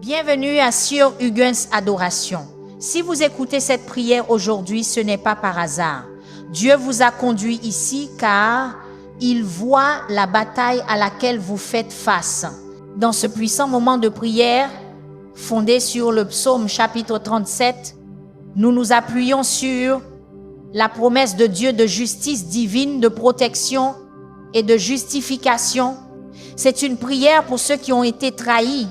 Bienvenue à Sur Huygens Adoration. Si vous écoutez cette prière aujourd'hui, ce n'est pas par hasard. Dieu vous a conduit ici car il voit la bataille à laquelle vous faites face. Dans ce puissant moment de prière, fondé sur le psaume chapitre 37, nous nous appuyons sur la promesse de Dieu de justice divine, de protection et de justification. C'est une prière pour ceux qui ont été trahis,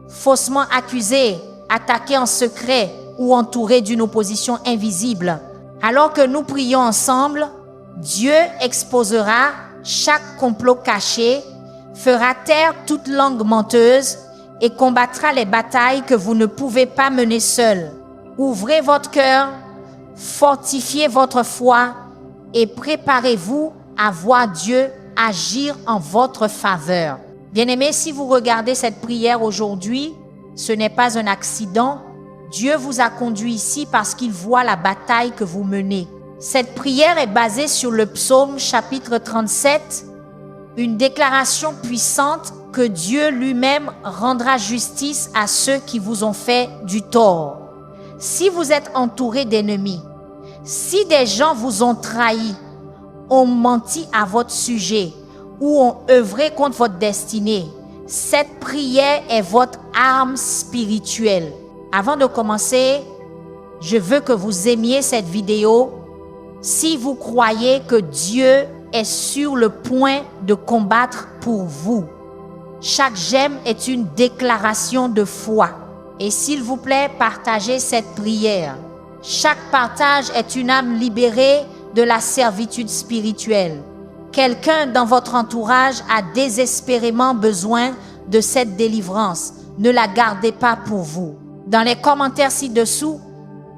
faussement accusés, attaqués en secret ou entourés d'une opposition invisible. Alors que nous prions ensemble, Dieu exposera chaque complot caché, fera taire toute langue menteuse et combattra les batailles que vous ne pouvez pas mener seul. Ouvrez votre cœur, fortifiez votre foi et préparez-vous à voir Dieu agir en votre faveur. Bien-aimés, si vous regardez cette prière aujourd'hui, ce n'est pas un accident. Dieu vous a conduit ici parce qu'il voit la bataille que vous menez. Cette prière est basée sur le psaume chapitre 37, une déclaration puissante que Dieu lui-même rendra justice à ceux qui vous ont fait du tort. Si vous êtes entouré d'ennemis, si des gens vous ont trahi, ont menti à votre sujet ou ont œuvré contre votre destinée, cette prière est votre arme spirituelle. Avant de commencer, je veux que vous aimiez cette vidéo si vous croyez que Dieu est sur le point de combattre pour vous. Chaque j'aime est une déclaration de foi. Et s'il vous plaît, partagez cette prière. Chaque partage est une âme libérée de la servitude spirituelle. Quelqu'un dans votre entourage a désespérément besoin de cette délivrance. Ne la gardez pas pour vous. Dans les commentaires ci-dessous,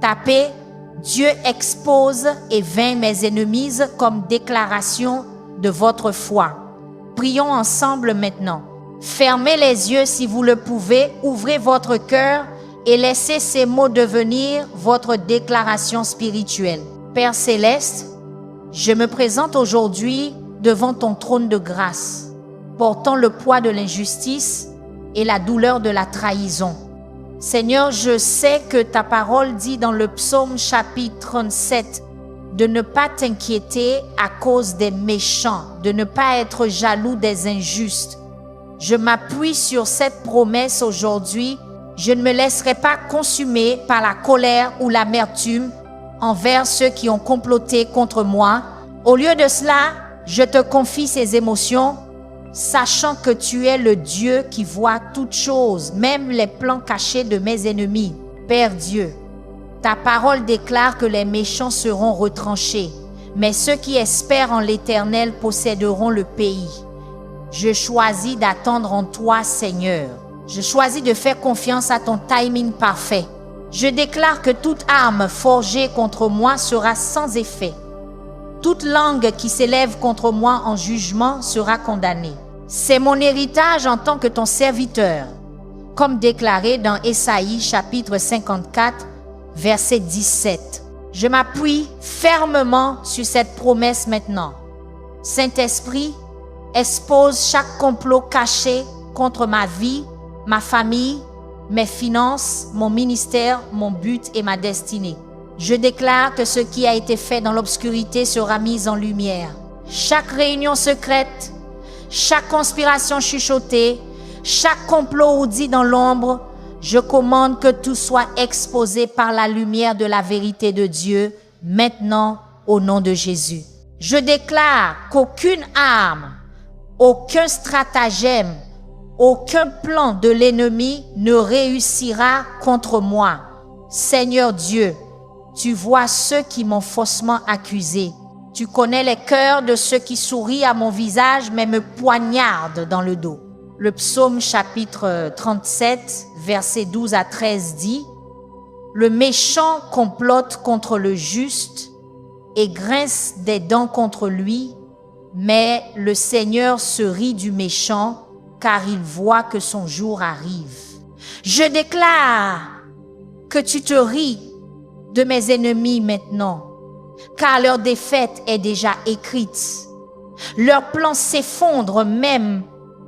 tapez « Dieu expose et vainc mes ennemis » comme déclaration de votre foi. Prions ensemble maintenant. Fermez les yeux si vous le pouvez, ouvrez votre cœur et laissez ces mots devenir votre déclaration spirituelle. Père Céleste, je me présente aujourd'hui devant ton trône de grâce, portant le poids de l'injustice et la douleur de la trahison. Seigneur, je sais que ta parole dit dans le psaume chapitre 37 de ne pas t'inquiéter à cause des méchants, de ne pas être jaloux des injustes. Je m'appuie sur cette promesse aujourd'hui. Je ne me laisserai pas consumer par la colère ou l'amertume envers ceux qui ont comploté contre moi. Au lieu de cela, je te confie ces émotions, sachant que tu es le Dieu qui voit toutes choses, même les plans cachés de mes ennemis. Père Dieu, ta parole déclare que les méchants seront retranchés, mais ceux qui espèrent en l'Éternel posséderont le pays. Je choisis d'attendre en toi, Seigneur. Je choisis de faire confiance à ton timing parfait. Je déclare que toute arme forgée contre moi sera sans effet. Toute langue qui s'élève contre moi en jugement sera condamnée. C'est mon héritage en tant que ton serviteur, comme déclaré dans Ésaïe chapitre 54, verset 17. Je m'appuie fermement sur cette promesse maintenant. Saint-Esprit, expose chaque complot caché contre ma vie, ma famille, mes finances, mon ministère, mon but et ma destinée. Je déclare que ce qui a été fait dans l'obscurité sera mis en lumière. Chaque réunion secrète, chaque conspiration chuchotée, chaque complot ourdi dans l'ombre, je commande que tout soit exposé par la lumière de la vérité de Dieu, maintenant au nom de Jésus. Je déclare qu'aucune arme, aucun stratagème, aucun plan de l'ennemi ne réussira contre moi. Seigneur Dieu, tu vois ceux qui m'ont faussement accusé. Tu connais les cœurs de ceux qui sourient à mon visage mais me poignardent dans le dos. Le psaume chapitre 37, versets 12 à 13 dit « Le méchant complote contre le juste et grince des dents contre lui, mais le Seigneur se rit du méchant car il voit que son jour arrive. Je déclare que tu te ris de mes ennemis maintenant, car leur défaite est déjà écrite. Leurs plans s'effondrent même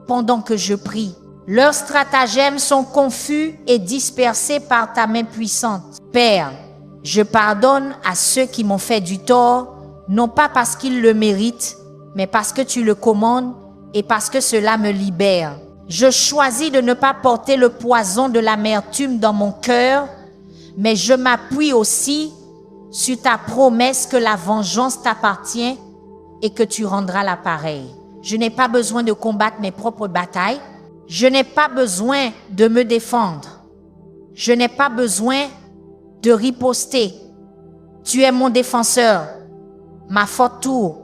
pendant que je prie. Leurs stratagèmes sont confus et dispersés par ta main puissante. Père, je pardonne à ceux qui m'ont fait du tort, non pas parce qu'ils le méritent, mais parce que tu le commandes et parce que cela me libère. Je choisis de ne pas porter le poison de l'amertume dans mon cœur, mais je m'appuie aussi sur ta promesse que la vengeance t'appartient et que tu rendras l'appareil. Je n'ai pas besoin de combattre mes propres batailles. Je n'ai pas besoin de me défendre. Je n'ai pas besoin de riposter. Tu es mon défenseur, ma forte tour,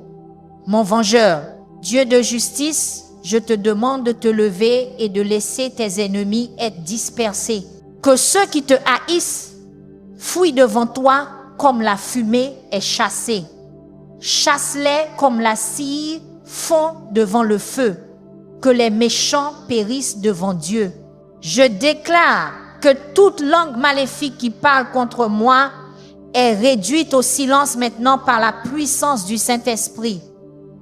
mon vengeur. Dieu de justice, je te demande de te lever et de laisser tes ennemis être dispersés. Que ceux qui te haïssent fuient devant toi comme la fumée est chassée. Chasse-les comme la cire fond devant le feu. Que les méchants périssent devant Dieu. Je déclare que toute langue maléfique qui parle contre moi est réduite au silence maintenant par la puissance du Saint-Esprit.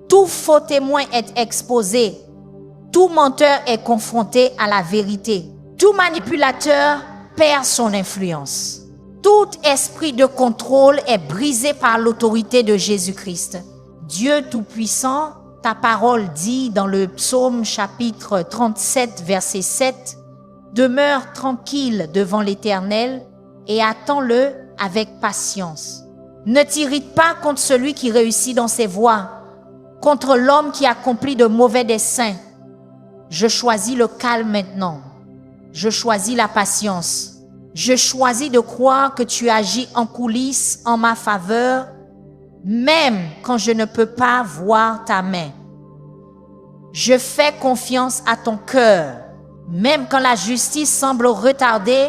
Tout faux témoin est exposé. Tout menteur est confronté à la vérité. Tout manipulateur perd son influence. Tout esprit de contrôle est brisé par l'autorité de Jésus-Christ. Dieu Tout-Puissant, ta parole dit dans le psaume chapitre 37, verset 7, « Demeure tranquille devant l'Éternel et attends-le avec patience. Ne t'irrite pas contre celui qui réussit dans ses voies, contre l'homme qui accomplit de mauvais desseins. Je choisis le calme maintenant. Je choisis la patience. Je choisis de croire que tu agis en coulisses en ma faveur, même quand je ne peux pas voir ta main. Je fais confiance à ton cœur. Même quand la justice semble retardée,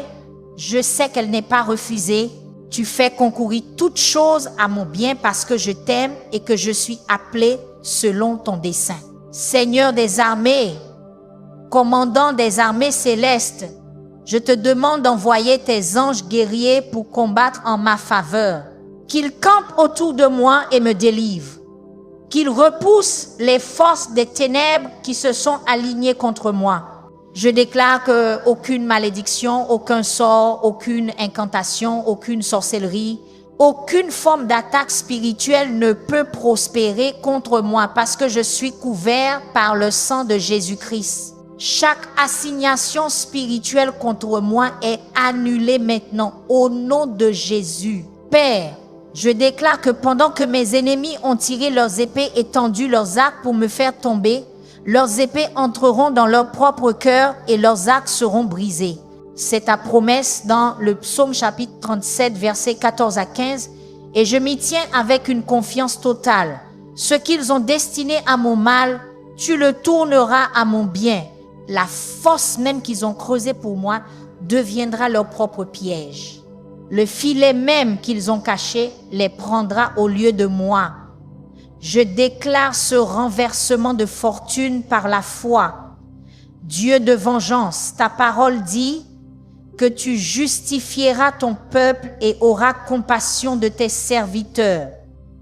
je sais qu'elle n'est pas refusée. Tu fais concourir toutes choses à mon bien parce que je t'aime et que je suis appelé selon ton dessein. Seigneur des armées, commandant des armées célestes, je te demande d'envoyer tes anges guerriers pour combattre en ma faveur. Qu'ils campent autour de moi et me délivrent. Qu'ils repoussent les forces des ténèbres qui se sont alignées contre moi. Je déclare qu'aucune malédiction, aucun sort, aucune incantation, aucune sorcellerie, aucune forme d'attaque spirituelle ne peut prospérer contre moi parce que je suis couvert par le sang de Jésus-Christ. Chaque assignation spirituelle contre moi est annulée maintenant au nom de Jésus. Père, je déclare que pendant que mes ennemis ont tiré leurs épées et tendu leurs arcs pour me faire tomber, leurs épées entreront dans leur propre cœur et leurs arcs seront brisés. C'est ta promesse dans le psaume chapitre 37, versets 14 à 15. Et je m'y tiens avec une confiance totale. Ce qu'ils ont destiné à mon mal, tu le tourneras à mon bien. La force même qu'ils ont creusée pour moi deviendra leur propre piège. Le filet même qu'ils ont caché les prendra au lieu de moi. Je déclare ce renversement de fortune par la foi. Dieu de vengeance, ta parole dit que tu justifieras ton peuple et auras compassion de tes serviteurs.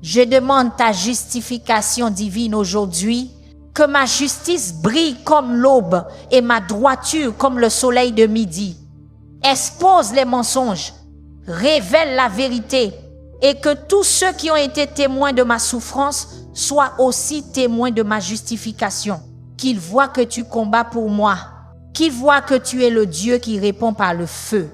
Je demande ta justification divine aujourd'hui, que ma justice brille comme l'aube et ma droiture comme le soleil de midi. Expose les mensonges, révèle la vérité et que tous ceux qui ont été témoins de ma souffrance soient aussi témoins de ma justification. Qu'ils voient que tu combats pour moi, qu'ils voient que tu es le Dieu qui répond par le feu.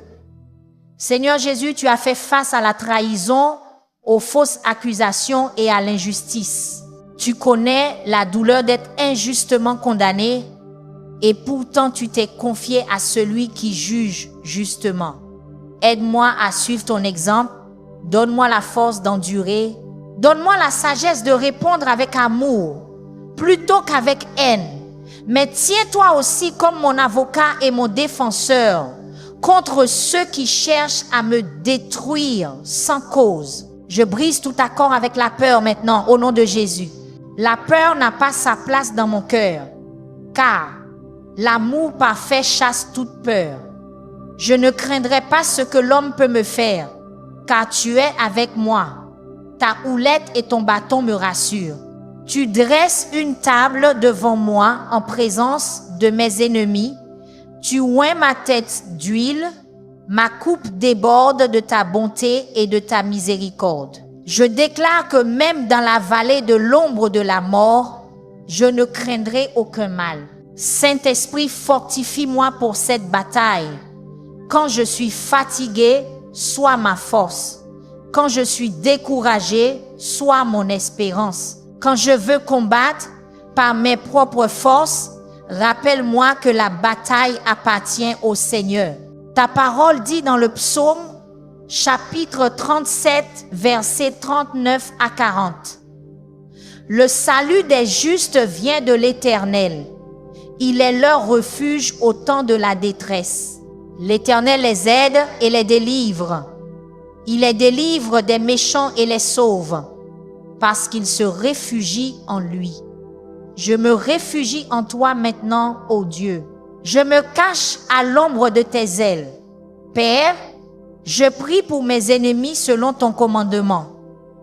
Seigneur Jésus, tu as fait face à la trahison, aux fausses accusations et à l'injustice. Tu connais la douleur d'être injustement condamné et pourtant tu t'es confié à celui qui juge justement. Aide-moi à suivre ton exemple. Donne-moi la force d'endurer. Donne-moi la sagesse de répondre avec amour plutôt qu'avec haine. Mais tiens-toi aussi comme mon avocat et mon défenseur contre ceux qui cherchent à me détruire sans cause. Je brise tout accord avec la peur maintenant au nom de Jésus. La peur n'a pas sa place dans mon cœur, car l'amour parfait chasse toute peur. Je ne craindrai pas ce que l'homme peut me faire, car tu es avec moi. Ta houlette et ton bâton me rassurent. Tu dresses une table devant moi en présence de mes ennemis. Tu oins ma tête d'huile, ma coupe déborde de ta bonté et de ta miséricorde. Je déclare que même dans la vallée de l'ombre de la mort, je ne craindrai aucun mal. Saint-Esprit, fortifie-moi pour cette bataille. Quand je suis fatigué, sois ma force. Quand je suis découragé, sois mon espérance. Quand je veux combattre par mes propres forces, rappelle-moi que la bataille appartient au Seigneur. Ta parole dit dans le psaume, chapitre 37, versets 39 à 40. Le salut des justes vient de l'Éternel. Il est leur refuge au temps de la détresse. L'Éternel les aide et les délivre. Il les délivre des méchants et les sauve, parce qu'ils se réfugient en lui. Je me réfugie en toi maintenant, ô Dieu. Je me cache à l'ombre de tes ailes. Père, je prie pour mes ennemis selon ton commandement.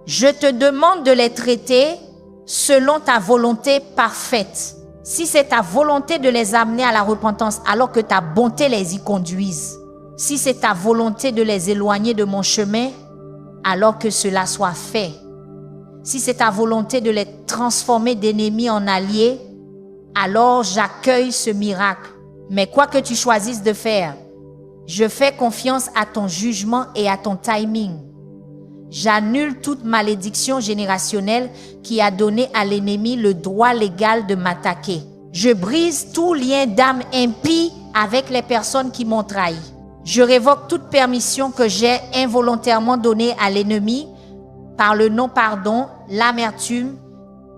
Je te demande de les traiter selon ta volonté parfaite. Si c'est ta volonté de les amener à la repentance, alors que ta bonté les y conduise. Si c'est ta volonté de les éloigner de mon chemin, alors que cela soit fait. Si c'est ta volonté de les transformer d'ennemis en alliés, alors j'accueille ce miracle. Mais quoi que tu choisisses de faire, je fais confiance à ton jugement et à ton timing. J'annule toute malédiction générationnelle qui a donné à l'ennemi le droit légal de m'attaquer. Je brise tout lien d'âme impie avec les personnes qui m'ont trahi. Je révoque toute permission que j'ai involontairement donnée à l'ennemi par le non-pardon, l'amertume,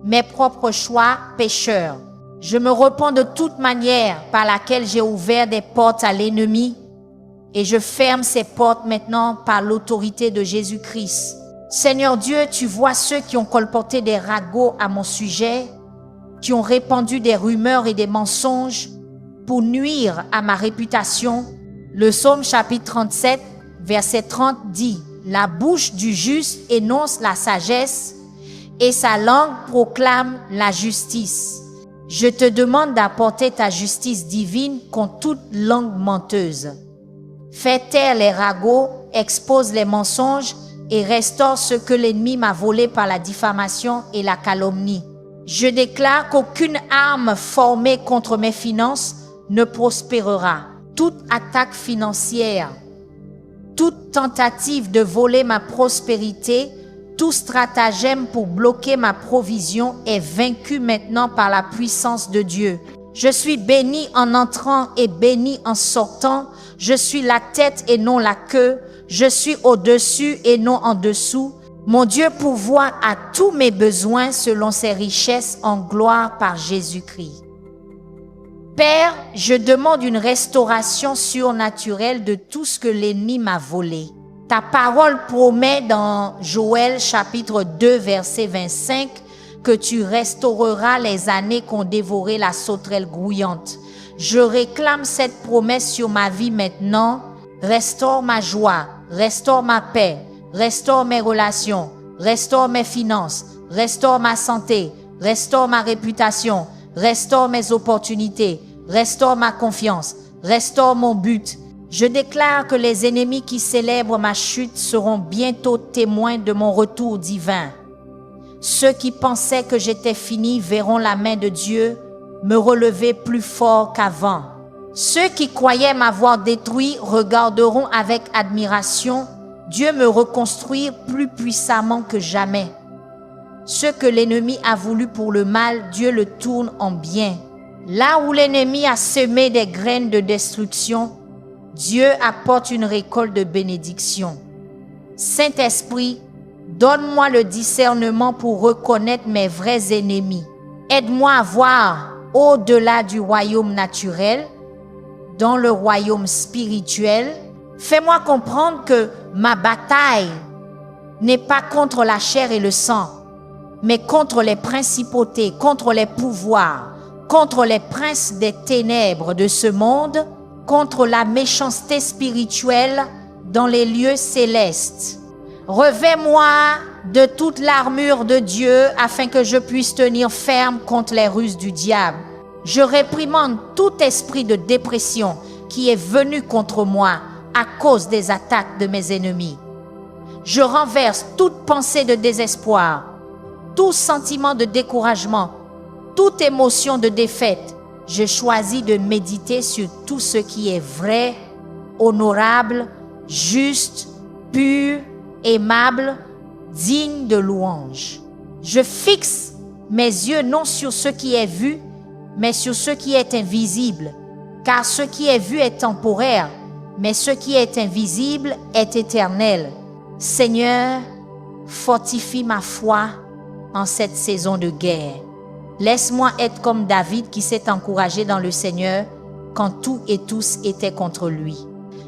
mes propres choix pécheurs. Je me repens de toute manière par laquelle j'ai ouvert des portes à l'ennemi et je ferme ces portes maintenant par l'autorité de Jésus-Christ. Seigneur Dieu, tu vois ceux qui ont colporté des ragots à mon sujet, qui ont répandu des rumeurs et des mensonges pour nuire à ma réputation. Le psaume chapitre 37, verset 30 dit « La bouche du juste énonce la sagesse et sa langue proclame la justice. Je te demande d'apporter ta justice divine contre toute langue menteuse. Fais taire les ragots, expose les mensonges et restaure ce que l'ennemi m'a volé par la diffamation et la calomnie. Je déclare qu'aucune arme formée contre mes finances ne prospérera. Toute attaque financière, toute tentative de voler ma prospérité, tout stratagème pour bloquer ma provision est vaincu maintenant par la puissance de Dieu. Je suis béni en entrant et béni en sortant. Je suis la tête et non la queue. Je suis au-dessus et non en dessous. Mon Dieu pourvoit à tous mes besoins selon ses richesses en gloire par Jésus-Christ. Père, je demande une restauration surnaturelle de tout ce que l'ennemi m'a volé. Ta parole promet dans Joël chapitre 2 verset 25 que tu restaureras les années qu'ont dévoré la sauterelle grouillante. Je réclame cette promesse sur ma vie maintenant. Restaure ma joie, restaure ma paix, restaure mes relations, restaure mes finances, restaure ma santé, restaure ma réputation, restaure mes opportunités, restaure ma confiance, restaure mon but. Je déclare que les ennemis qui célèbrent ma chute seront bientôt témoins de mon retour divin. Ceux qui pensaient que j'étais fini verront la main de Dieu me relever plus fort qu'avant. Ceux qui croyaient m'avoir détruit regarderont avec admiration Dieu me reconstruire plus puissamment que jamais. Ce que l'ennemi a voulu pour le mal, Dieu le tourne en bien. Là où l'ennemi a semé des graines de destruction, Dieu apporte une récolte de bénédiction. Saint-Esprit, donne-moi le discernement pour reconnaître mes vrais ennemis. Aide-moi à voir au-delà du royaume naturel, dans le royaume spirituel. Fais-moi comprendre que ma bataille n'est pas contre la chair et le sang, mais contre les principautés, contre les pouvoirs, contre les princes des ténèbres de ce monde, contre la méchanceté spirituelle dans les lieux célestes. Revêt-moi de toute l'armure de Dieu afin que je puisse tenir ferme contre les ruses du diable. Je réprimande tout esprit de dépression qui est venu contre moi à cause des attaques de mes ennemis. Je renverse toute pensée de désespoir, tout sentiment de découragement, toute émotion de défaite. Je choisis de méditer sur tout ce qui est vrai, honorable, juste, pur, aimable, digne de louange. Je fixe mes yeux non sur ce qui est vu, mais sur ce qui est invisible, car ce qui est vu est temporaire, mais ce qui est invisible est éternel. Seigneur, fortifie ma foi en cette saison de guerre. Laisse-moi être comme David qui s'est encouragé dans le Seigneur quand tout et tous étaient contre lui.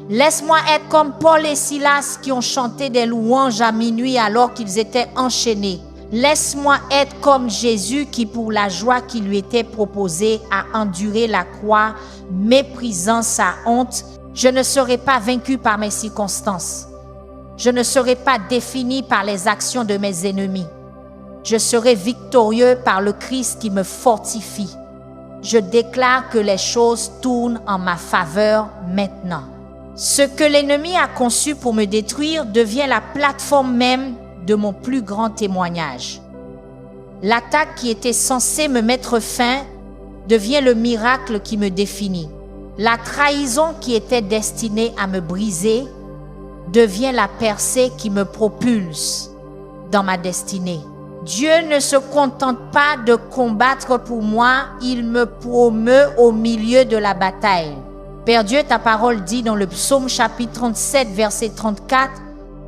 Laisse-moi être comme Paul et Silas qui ont chanté des louanges à minuit alors qu'ils étaient enchaînés. Laisse-moi être comme Jésus qui, pour la joie qui lui était proposée, a enduré la croix, méprisant sa honte. Je ne serai pas vaincu par mes circonstances. Je ne serai pas défini par les actions de mes ennemis. Je serai victorieux par le Christ qui me fortifie. Je déclare que les choses tournent en ma faveur maintenant. Ce que l'ennemi a conçu pour me détruire devient la plateforme même de mon plus grand témoignage. L'attaque qui était censée me mettre fin devient le miracle qui me définit. La trahison qui était destinée à me briser devient la percée qui me propulse dans ma destinée. Dieu ne se contente pas de combattre pour moi, il me promeut au milieu de la bataille. Père Dieu, ta parole dit dans le psaume chapitre 37, verset 34,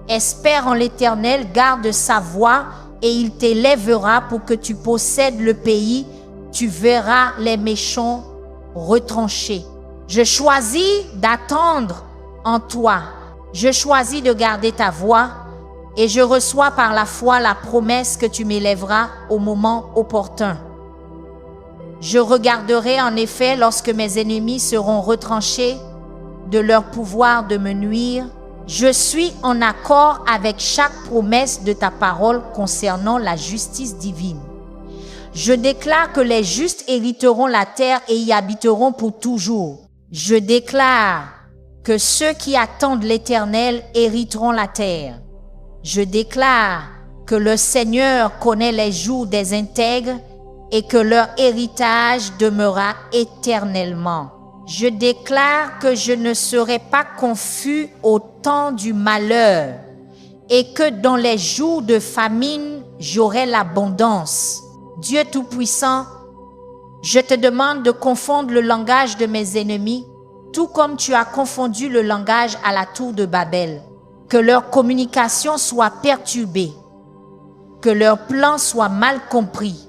« Espère en l'Éternel, garde sa voie, et il t'élèvera pour que tu possèdes le pays, tu verras les méchants retranchés. » Je choisis d'attendre en toi. Je choisis de garder ta voix et je reçois par la foi la promesse que tu m'élèveras au moment opportun. Je regarderai en effet lorsque mes ennemis seront retranchés de leur pouvoir de me nuire. Je suis en accord avec chaque promesse de ta parole concernant la justice divine. Je déclare que les justes hériteront la terre et y habiteront pour toujours. Je déclare que ceux qui attendent l'Éternel hériteront la terre. Je déclare que le Seigneur connaît les jours des intègres et que leur héritage demeurera éternellement. Je déclare que je ne serai pas confus au temps du malheur et que dans les jours de famine, j'aurai l'abondance. Dieu Tout-Puissant, je te demande de confondre le langage de mes ennemis, tout comme tu as confondu le langage à la tour de Babel. Que leur communication soit perturbée, que leur plan soit mal compris,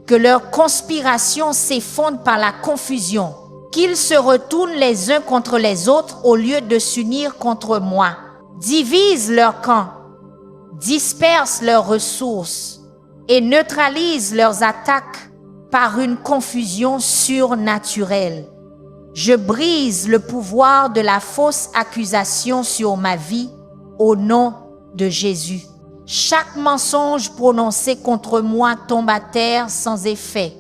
que leur conspiration s'effondre par la confusion, qu'ils se retournent les uns contre les autres au lieu de s'unir contre moi. Divise leur camp, disperse leurs ressources et neutralise leurs attaques par une confusion surnaturelle. Je brise le pouvoir de la fausse accusation sur ma vie au nom de Jésus. Chaque mensonge prononcé contre moi tombe à terre sans effet.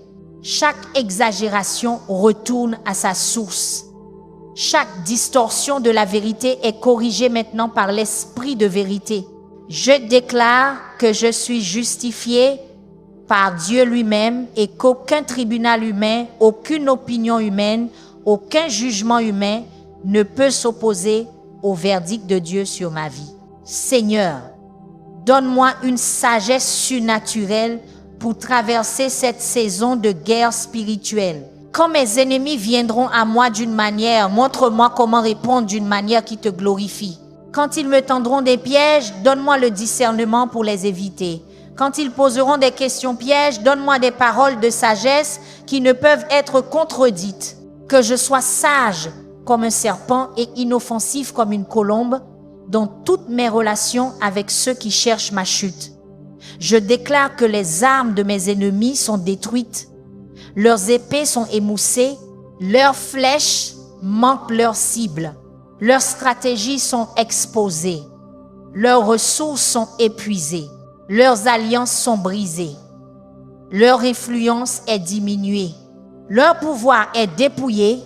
Chaque exagération retourne à sa source. Chaque distorsion de la vérité est corrigée maintenant par l'esprit de vérité. Je déclare que je suis justifié par Dieu lui-même et qu'aucun tribunal humain, aucune opinion humaine, aucun jugement humain ne peut s'opposer au verdict de Dieu sur ma vie. Seigneur, donne-moi une sagesse surnaturelle pour traverser cette saison de guerre spirituelle. Quand mes ennemis viendront à moi d'une manière, montre-moi comment répondre d'une manière qui te glorifie. Quand ils me tendront des pièges, donne-moi le discernement pour les éviter. Quand ils poseront des questions pièges, donne-moi des paroles de sagesse qui ne peuvent être contredites. Que je sois sage comme un serpent et inoffensif comme une colombe dans toutes mes relations avec ceux qui cherchent ma chute. Je déclare que les armes de mes ennemis sont détruites, leurs épées sont émoussées, leurs flèches manquent leur cible, leurs stratégies sont exposées, leurs ressources sont épuisées, leurs alliances sont brisées, leur influence est diminuée, Leur pouvoir est dépouillé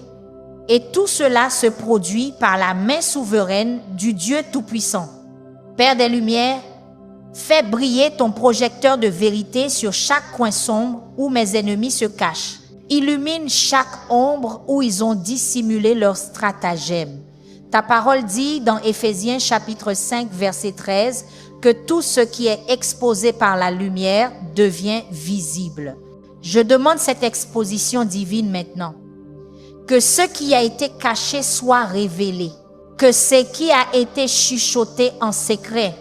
et tout cela se produit par la main souveraine du Dieu Tout-Puissant. Père des Lumières, fais briller ton projecteur de vérité sur chaque coin sombre où mes ennemis se cachent. Illumine chaque ombre où ils ont dissimulé leur stratagème. Ta parole dit dans Éphésiens chapitre 5 verset 13 que tout ce qui est exposé par la lumière devient visible. Je demande cette exposition divine maintenant. Que ce qui a été caché soit révélé. Que ce qui a été chuchoté en secret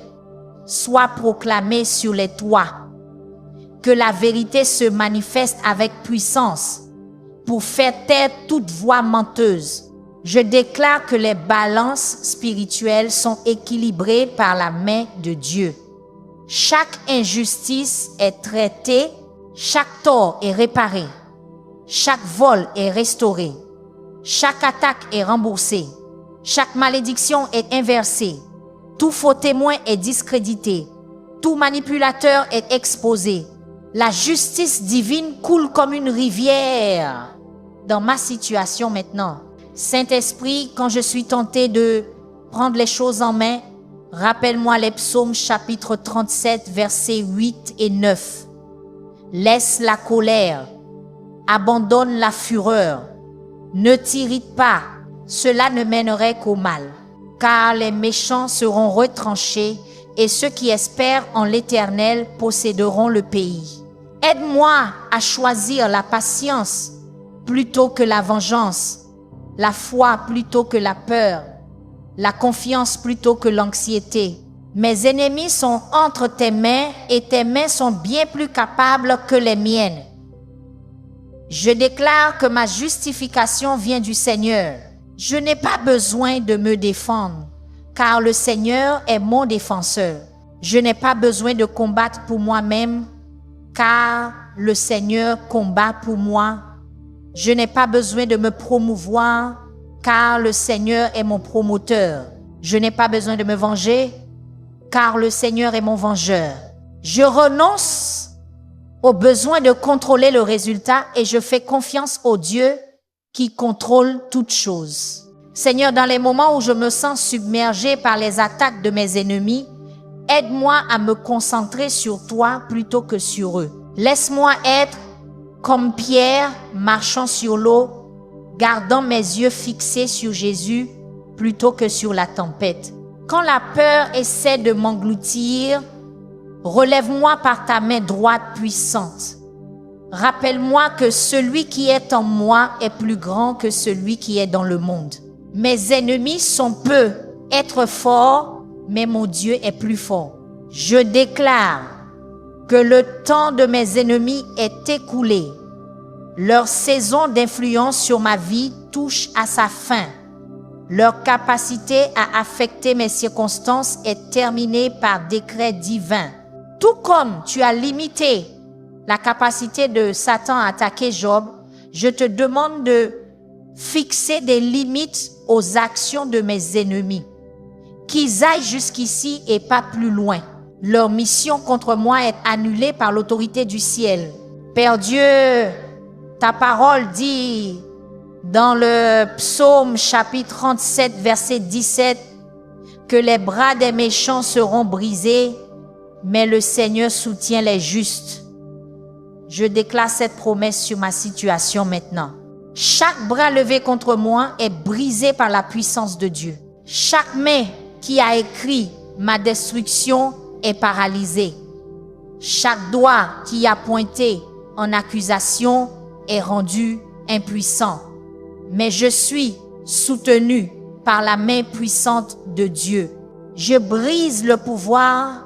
soit proclamé sur les toits. Que la vérité se manifeste avec puissance pour faire taire toute voix menteuse. Je déclare que les balances spirituelles sont équilibrées par la main de Dieu. Chaque injustice est traitée, chaque tort est réparé, chaque vol est restauré, chaque attaque est remboursée, chaque malédiction est inversée, tout faux témoin est discrédité, tout manipulateur est exposé. La justice divine coule comme une rivière dans ma situation maintenant. Saint-Esprit, quand je suis tenté de prendre les choses en main, rappelle-moi les psaumes chapitre 37, versets 8 et 9. Laisse la colère, abandonne la fureur, ne t'irrite pas, cela ne mènerait qu'au mal. Car les méchants seront retranchés et ceux qui espèrent en l'Éternel posséderont le pays. Aide-moi à choisir la patience plutôt que la vengeance, la foi plutôt que la peur, la confiance plutôt que l'anxiété. Mes ennemis sont entre tes mains et tes mains sont bien plus capables que les miennes. Je déclare que ma justification vient du Seigneur. Je n'ai pas besoin de me défendre, car le Seigneur est mon défenseur. Je n'ai pas besoin de combattre pour moi-même, car le Seigneur combat pour moi. Je n'ai pas besoin de me promouvoir, car le Seigneur est mon promoteur. Je n'ai pas besoin de me venger, car le Seigneur est mon vengeur. Je renonce au besoin de contrôler le résultat et je fais confiance au Dieu qui contrôle toutes choses. Seigneur, dans les moments où je me sens submergé par les attaques de mes ennemis, aide-moi à me concentrer sur toi plutôt que sur eux. Laisse-moi être comme Pierre marchant sur l'eau, gardant mes yeux fixés sur Jésus plutôt que sur la tempête. Quand la peur essaie de m'engloutir, relève-moi par ta main droite puissante. Rappelle-moi que celui qui est en moi est plus grand que celui qui est dans le monde. Mes ennemis sont peu, être fort, mais mon Dieu est plus fort. Je déclare que le temps de mes ennemis est écoulé. Leur saison d'influence sur ma vie touche à sa fin. Leur capacité à affecter mes circonstances est terminée par décret divin. Tout comme tu as limité la capacité de Satan à attaquer Job, je te demande de fixer des limites aux actions de mes ennemis. Qu'ils aillent jusqu'ici et pas plus loin. Leur mission contre moi est annulée par l'autorité du ciel. Père Dieu, ta parole dit dans le psaume chapitre 37 verset 17 que les bras des méchants seront brisés, mais le Seigneur soutient les justes. Je déclare cette promesse sur ma situation maintenant. Chaque bras levé contre moi est brisé par la puissance de Dieu. Chaque main qui a écrit ma destruction est paralysée. Chaque doigt qui a pointé en accusation est rendu impuissant. Mais je suis soutenu par la main puissante de Dieu. Je brise le pouvoir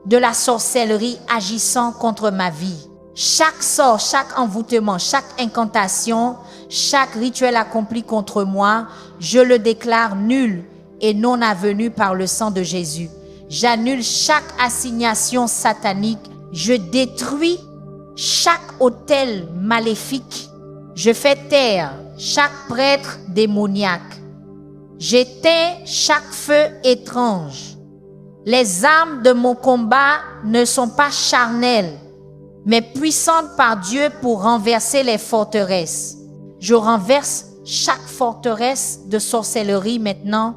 de la sorcellerie agissant contre ma vie. Chaque sort, chaque envoûtement, chaque incantation, chaque rituel accompli contre moi, je le déclare nul et non avenu par le sang de Jésus. J'annule chaque assignation satanique. Je détruis chaque autel maléfique. Je fais taire chaque prêtre démoniaque. J'éteins chaque feu étrange. Les armes de mon combat ne sont pas charnelles, mais puissante par Dieu pour renverser les forteresses. Je renverse chaque forteresse de sorcellerie maintenant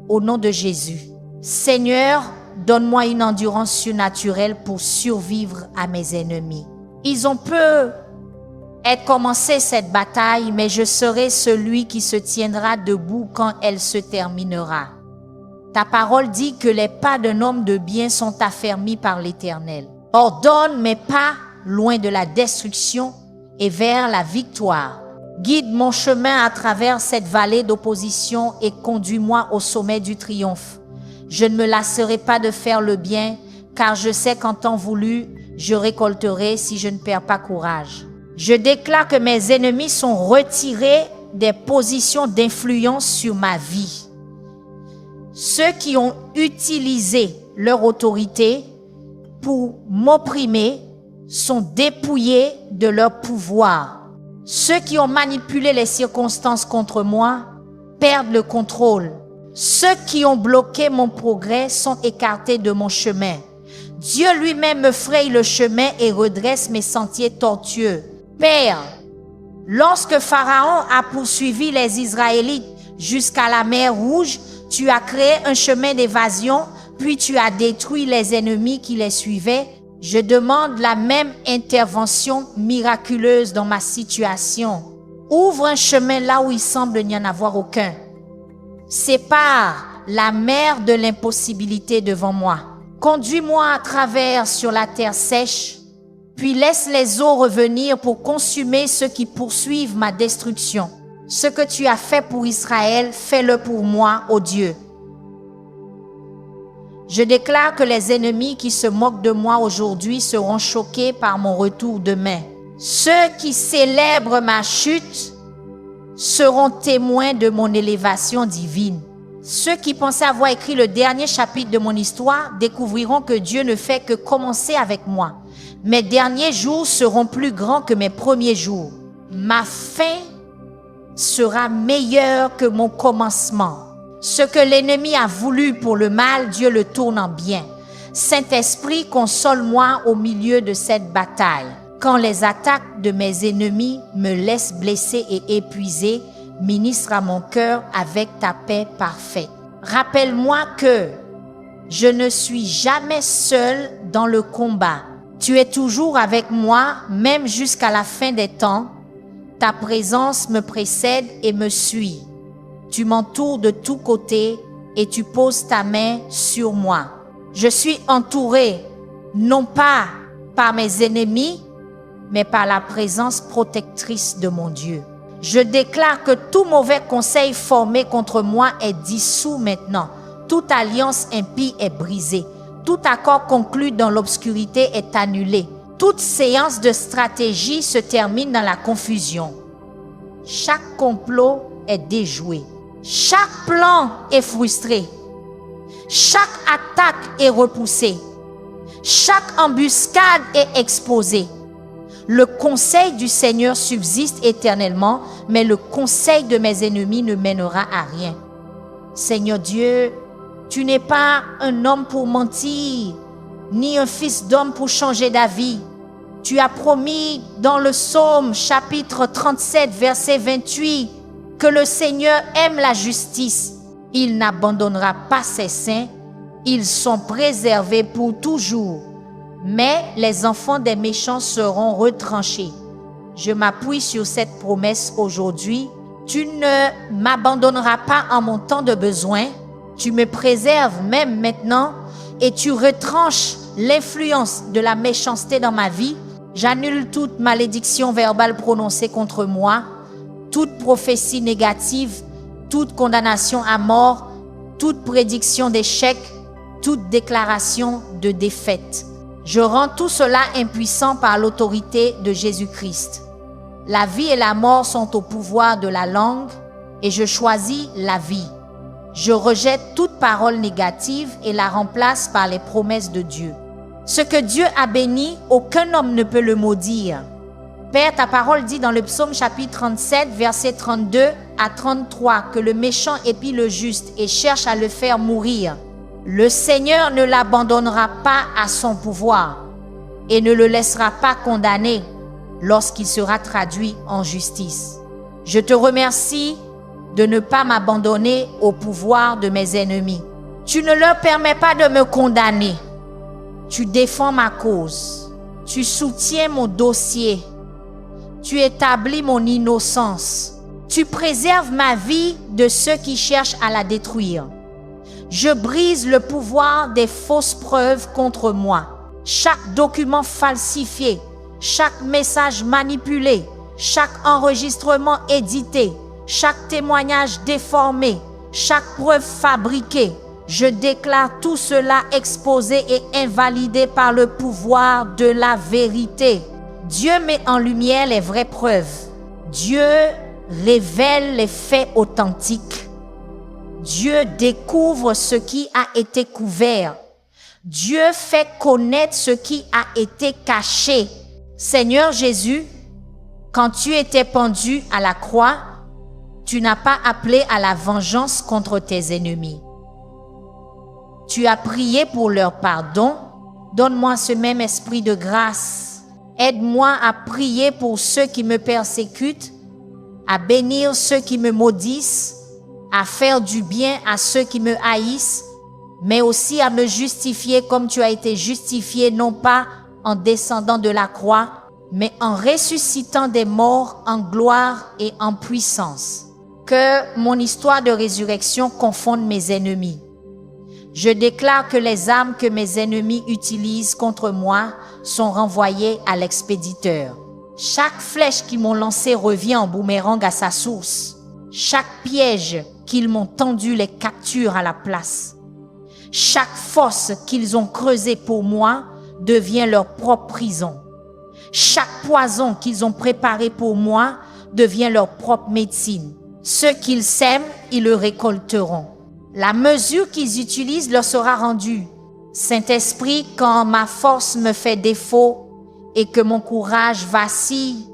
au nom de Jésus. Seigneur, donne-moi une endurance surnaturelle pour survivre à mes ennemis. Ils ont peu commencé cette bataille, mais je serai celui qui se tiendra debout quand elle se terminera. Ta parole dit que les pas d'un homme de bien sont affermis par l'Éternel. Ordonne mes pas loin de la destruction et vers la victoire. Guide mon chemin à travers cette vallée d'opposition et conduis-moi au sommet du triomphe. Je ne me lasserai pas de faire le bien, car je sais qu'en temps voulu, je récolterai si je ne perds pas courage. Je déclare que mes ennemis sont retirés des positions d'influence sur ma vie. Ceux qui ont utilisé leur autorité pour m'opprimer sont dépouillés de leur pouvoir. Ceux qui ont manipulé les circonstances contre moi perdent le contrôle. Ceux qui ont bloqué mon progrès sont écartés de mon chemin. Dieu lui-même me fraye le chemin et redresse mes sentiers tortueux. Père, lorsque Pharaon a poursuivi les Israélites jusqu'à la mer Rouge, tu as créé un chemin d'évasion, puis tu as détruit les ennemis qui les suivaient. Je demande la même intervention miraculeuse dans ma situation. Ouvre un chemin là où il semble n'y en avoir aucun. Sépare la mer de l'impossibilité devant moi. Conduis-moi à travers sur la terre sèche, puis laisse les eaux revenir pour consumer ceux qui poursuivent ma destruction. Ce que tu as fait pour Israël, fais-le pour moi, ô Dieu. Je déclare que les ennemis qui se moquent de moi aujourd'hui seront choqués par mon retour demain. Ceux qui célèbrent ma chute seront témoins de mon élévation divine. Ceux qui pensaient avoir écrit le dernier chapitre de mon histoire découvriront que Dieu ne fait que commencer avec moi. Mes derniers jours seront plus grands que mes premiers jours. Ma fin sera meilleure que mon commencement. Ce que l'ennemi a voulu pour le mal, Dieu le tourne en bien. Saint-Esprit, console-moi au milieu de cette bataille. Quand les attaques de mes ennemis me laissent blessé et épuisé, ministre à mon cœur avec ta paix parfaite. Rappelle-moi que je ne suis jamais seul dans le combat. Tu es toujours avec moi, même jusqu'à la fin des temps. Ta présence me précède et me suit. Tu m'entoures de tous côtés et tu poses ta main sur moi. Je suis entouré, non pas par mes ennemis, mais par la présence protectrice de mon Dieu. Je déclare que tout mauvais conseil formé contre moi est dissous maintenant. Toute alliance impie est brisée. Tout accord conclu dans l'obscurité est annulé. Toute séance de stratégie se termine dans la confusion. Chaque complot est déjoué. Chaque plan est frustré. Chaque attaque est repoussée. Chaque embuscade est exposée. Le conseil du Seigneur subsiste éternellement, mais le conseil de mes ennemis ne mènera à rien. Seigneur Dieu, tu n'es pas un homme pour mentir, ni un fils d'homme pour changer d'avis. Tu as promis dans le psaume chapitre 37, verset 28, que le Seigneur aime la justice. Il n'abandonnera pas ses saints. Ils sont préservés pour toujours. Mais les enfants des méchants seront retranchés. Je m'appuie sur cette promesse aujourd'hui. Tu ne m'abandonneras pas en mon temps de besoin. Tu me préserves même maintenant et tu retranches l'influence de la méchanceté dans ma vie. J'annule toute malédiction verbale prononcée contre moi, toute prophétie négative, toute condamnation à mort, toute prédiction d'échec, toute déclaration de défaite. Je rends tout cela impuissant par l'autorité de Jésus-Christ. La vie et la mort sont au pouvoir de la langue et je choisis la vie. Je rejette toute parole négative et la remplace par les promesses de Dieu. Ce que Dieu a béni, aucun homme ne peut le maudire. Père, ta parole dit dans le psaume chapitre 37, versets 32 à 33, que le méchant épie le juste et cherche à le faire mourir. Le Seigneur ne l'abandonnera pas à son pouvoir. et ne le laissera pas condamner lorsqu'il sera traduit en justice. Je te remercie de ne pas m'abandonner au pouvoir de mes ennemis. Tu ne leur permets pas de me condamner. Tu défends ma cause. Tu soutiens mon dossier. Tu établis mon innocence. Tu préserves ma vie de ceux qui cherchent à la détruire. Je brise le pouvoir des fausses preuves contre moi. Chaque document falsifié, chaque message manipulé, chaque enregistrement édité, chaque témoignage déformé, chaque preuve fabriquée, je déclare tout cela exposé et invalidé par le pouvoir de la vérité. Dieu met en lumière les vraies preuves. Dieu révèle les faits authentiques. Dieu découvre ce qui a été couvert. Dieu fait connaître ce qui a été caché. Seigneur Jésus, quand tu étais pendu à la croix, tu n'as pas appelé à la vengeance contre tes ennemis. Tu as prié pour leur pardon. Donne-moi ce même esprit de grâce. Aide-moi à prier pour ceux qui me persécutent, à bénir ceux qui me maudissent, à faire du bien à ceux qui me haïssent, mais aussi à me justifier comme tu as été justifié, non pas en descendant de la croix, mais en ressuscitant des morts en gloire et en puissance. Que mon histoire de résurrection confonde mes ennemis. Je déclare que les armes que mes ennemis utilisent contre moi sont renvoyées à l'expéditeur. Chaque flèche qu'ils m'ont lancée revient en boomerang à sa source. Chaque piège qu'ils m'ont tendu les capture à la place. Chaque fosse qu'ils ont creusée pour moi devient leur propre prison. Chaque poison qu'ils ont préparé pour moi devient leur propre médecine. Ce qu'ils sèment, ils le récolteront. La mesure qu'ils utilisent leur sera rendue. Saint-Esprit, quand ma force me fait défaut et que mon courage vacille,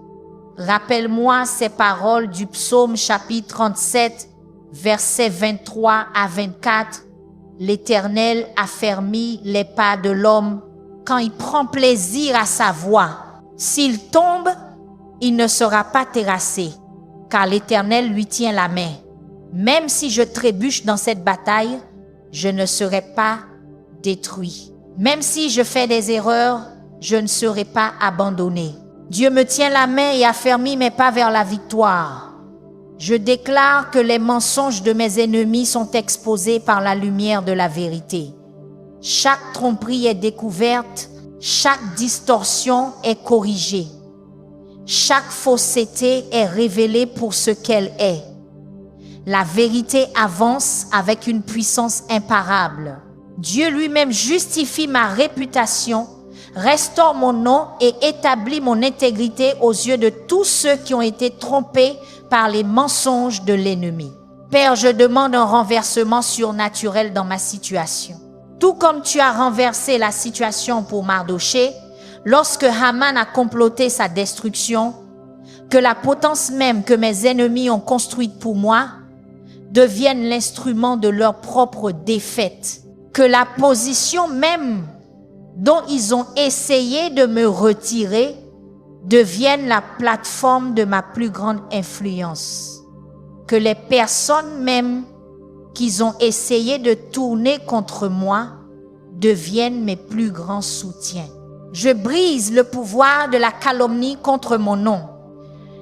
rappelle-moi ces paroles du psaume chapitre 37, versets 23 à 24. L'Éternel affermit les pas de l'homme quand il prend plaisir à sa voie. S'il tombe, il ne sera pas terrassé, car l'Éternel lui tient la main. Même si je trébuche dans cette bataille, je ne serai pas détruit. Même si je fais des erreurs, je ne serai pas abandonné. Dieu me tient la main et affermit mes pas vers la victoire. Je déclare que les mensonges de mes ennemis sont exposés par la lumière de la vérité. Chaque tromperie est découverte, chaque distorsion est corrigée. Chaque fausseté est révélée pour ce qu'elle est. La vérité avance avec une puissance imparable. Dieu lui-même justifie ma réputation, restaure mon nom et établit mon intégrité aux yeux de tous ceux qui ont été trompés par les mensonges de l'ennemi. Père, je demande un renversement surnaturel dans ma situation. Tout comme tu as renversé la situation pour Mardoché, lorsque Haman a comploté sa destruction, que la potence même que mes ennemis ont construite pour moi devienne l'instrument de leur propre défaite. Que la position même dont ils ont essayé de me retirer devienne la plateforme de ma plus grande influence. Que les personnes même qu'ils ont essayé de tourner contre moi deviennent mes plus grands soutiens. Je brise le pouvoir de la calomnie contre mon nom.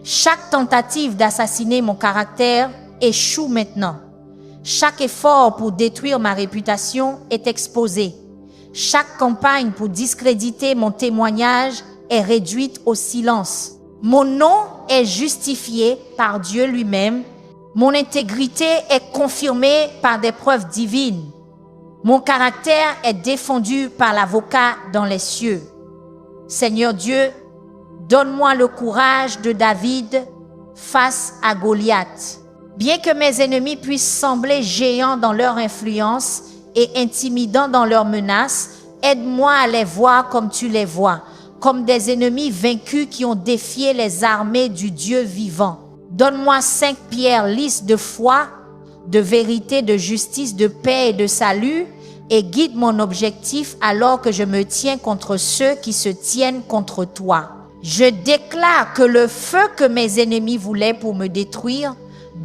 Chaque tentative d'assassiner mon caractère échoue maintenant. Chaque effort pour détruire ma réputation est exposé. Chaque campagne pour discréditer mon témoignage est réduite au silence. Mon nom est justifié par Dieu lui-même. Mon intégrité est confirmée par des preuves divines. Mon caractère est défendu par l'avocat dans les cieux. Seigneur Dieu, donne-moi le courage de David face à Goliath. Bien que mes ennemis puissent sembler géants dans leur influence et intimidants dans leurs menaces, aide-moi à les voir comme tu les vois, comme des ennemis vaincus qui ont défié les armées du Dieu vivant. Donne-moi 5 pierres lisses de foi, de vérité, de justice, de paix et de salut, et guide mon objectif alors que je me tiens contre ceux qui se tiennent contre toi. Je déclare que le feu que mes ennemis voulaient pour me détruire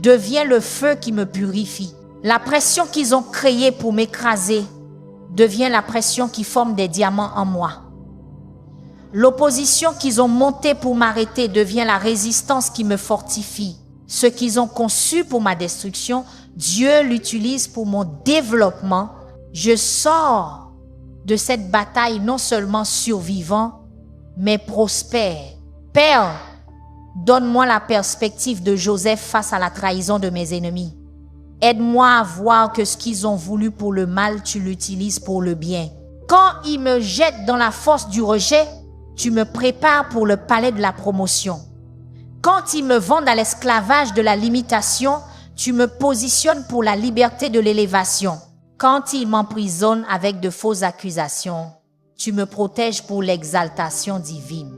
devient le feu qui me purifie. La pression qu'ils ont créée pour m'écraser devient la pression qui forme des diamants en moi. L'opposition qu'ils ont montée pour m'arrêter devient la résistance qui me fortifie. Ce qu'ils ont conçu pour ma destruction, Dieu l'utilise pour mon développement. Je sors de cette bataille non seulement survivant, mais prospère. Père, donne-moi la perspective de Joseph face à la trahison de mes ennemis. Aide-moi à voir que ce qu'ils ont voulu pour le mal, tu l'utilises pour le bien. Quand ils me jettent dans la fosse du rejet, tu me prépares pour le palais de la promotion. Quand ils me vendent à l'esclavage de la limitation, tu me positionnes pour la liberté de l'élévation. Quand ils m'emprisonnent avec de fausses accusations, tu me protèges pour l'exaltation divine.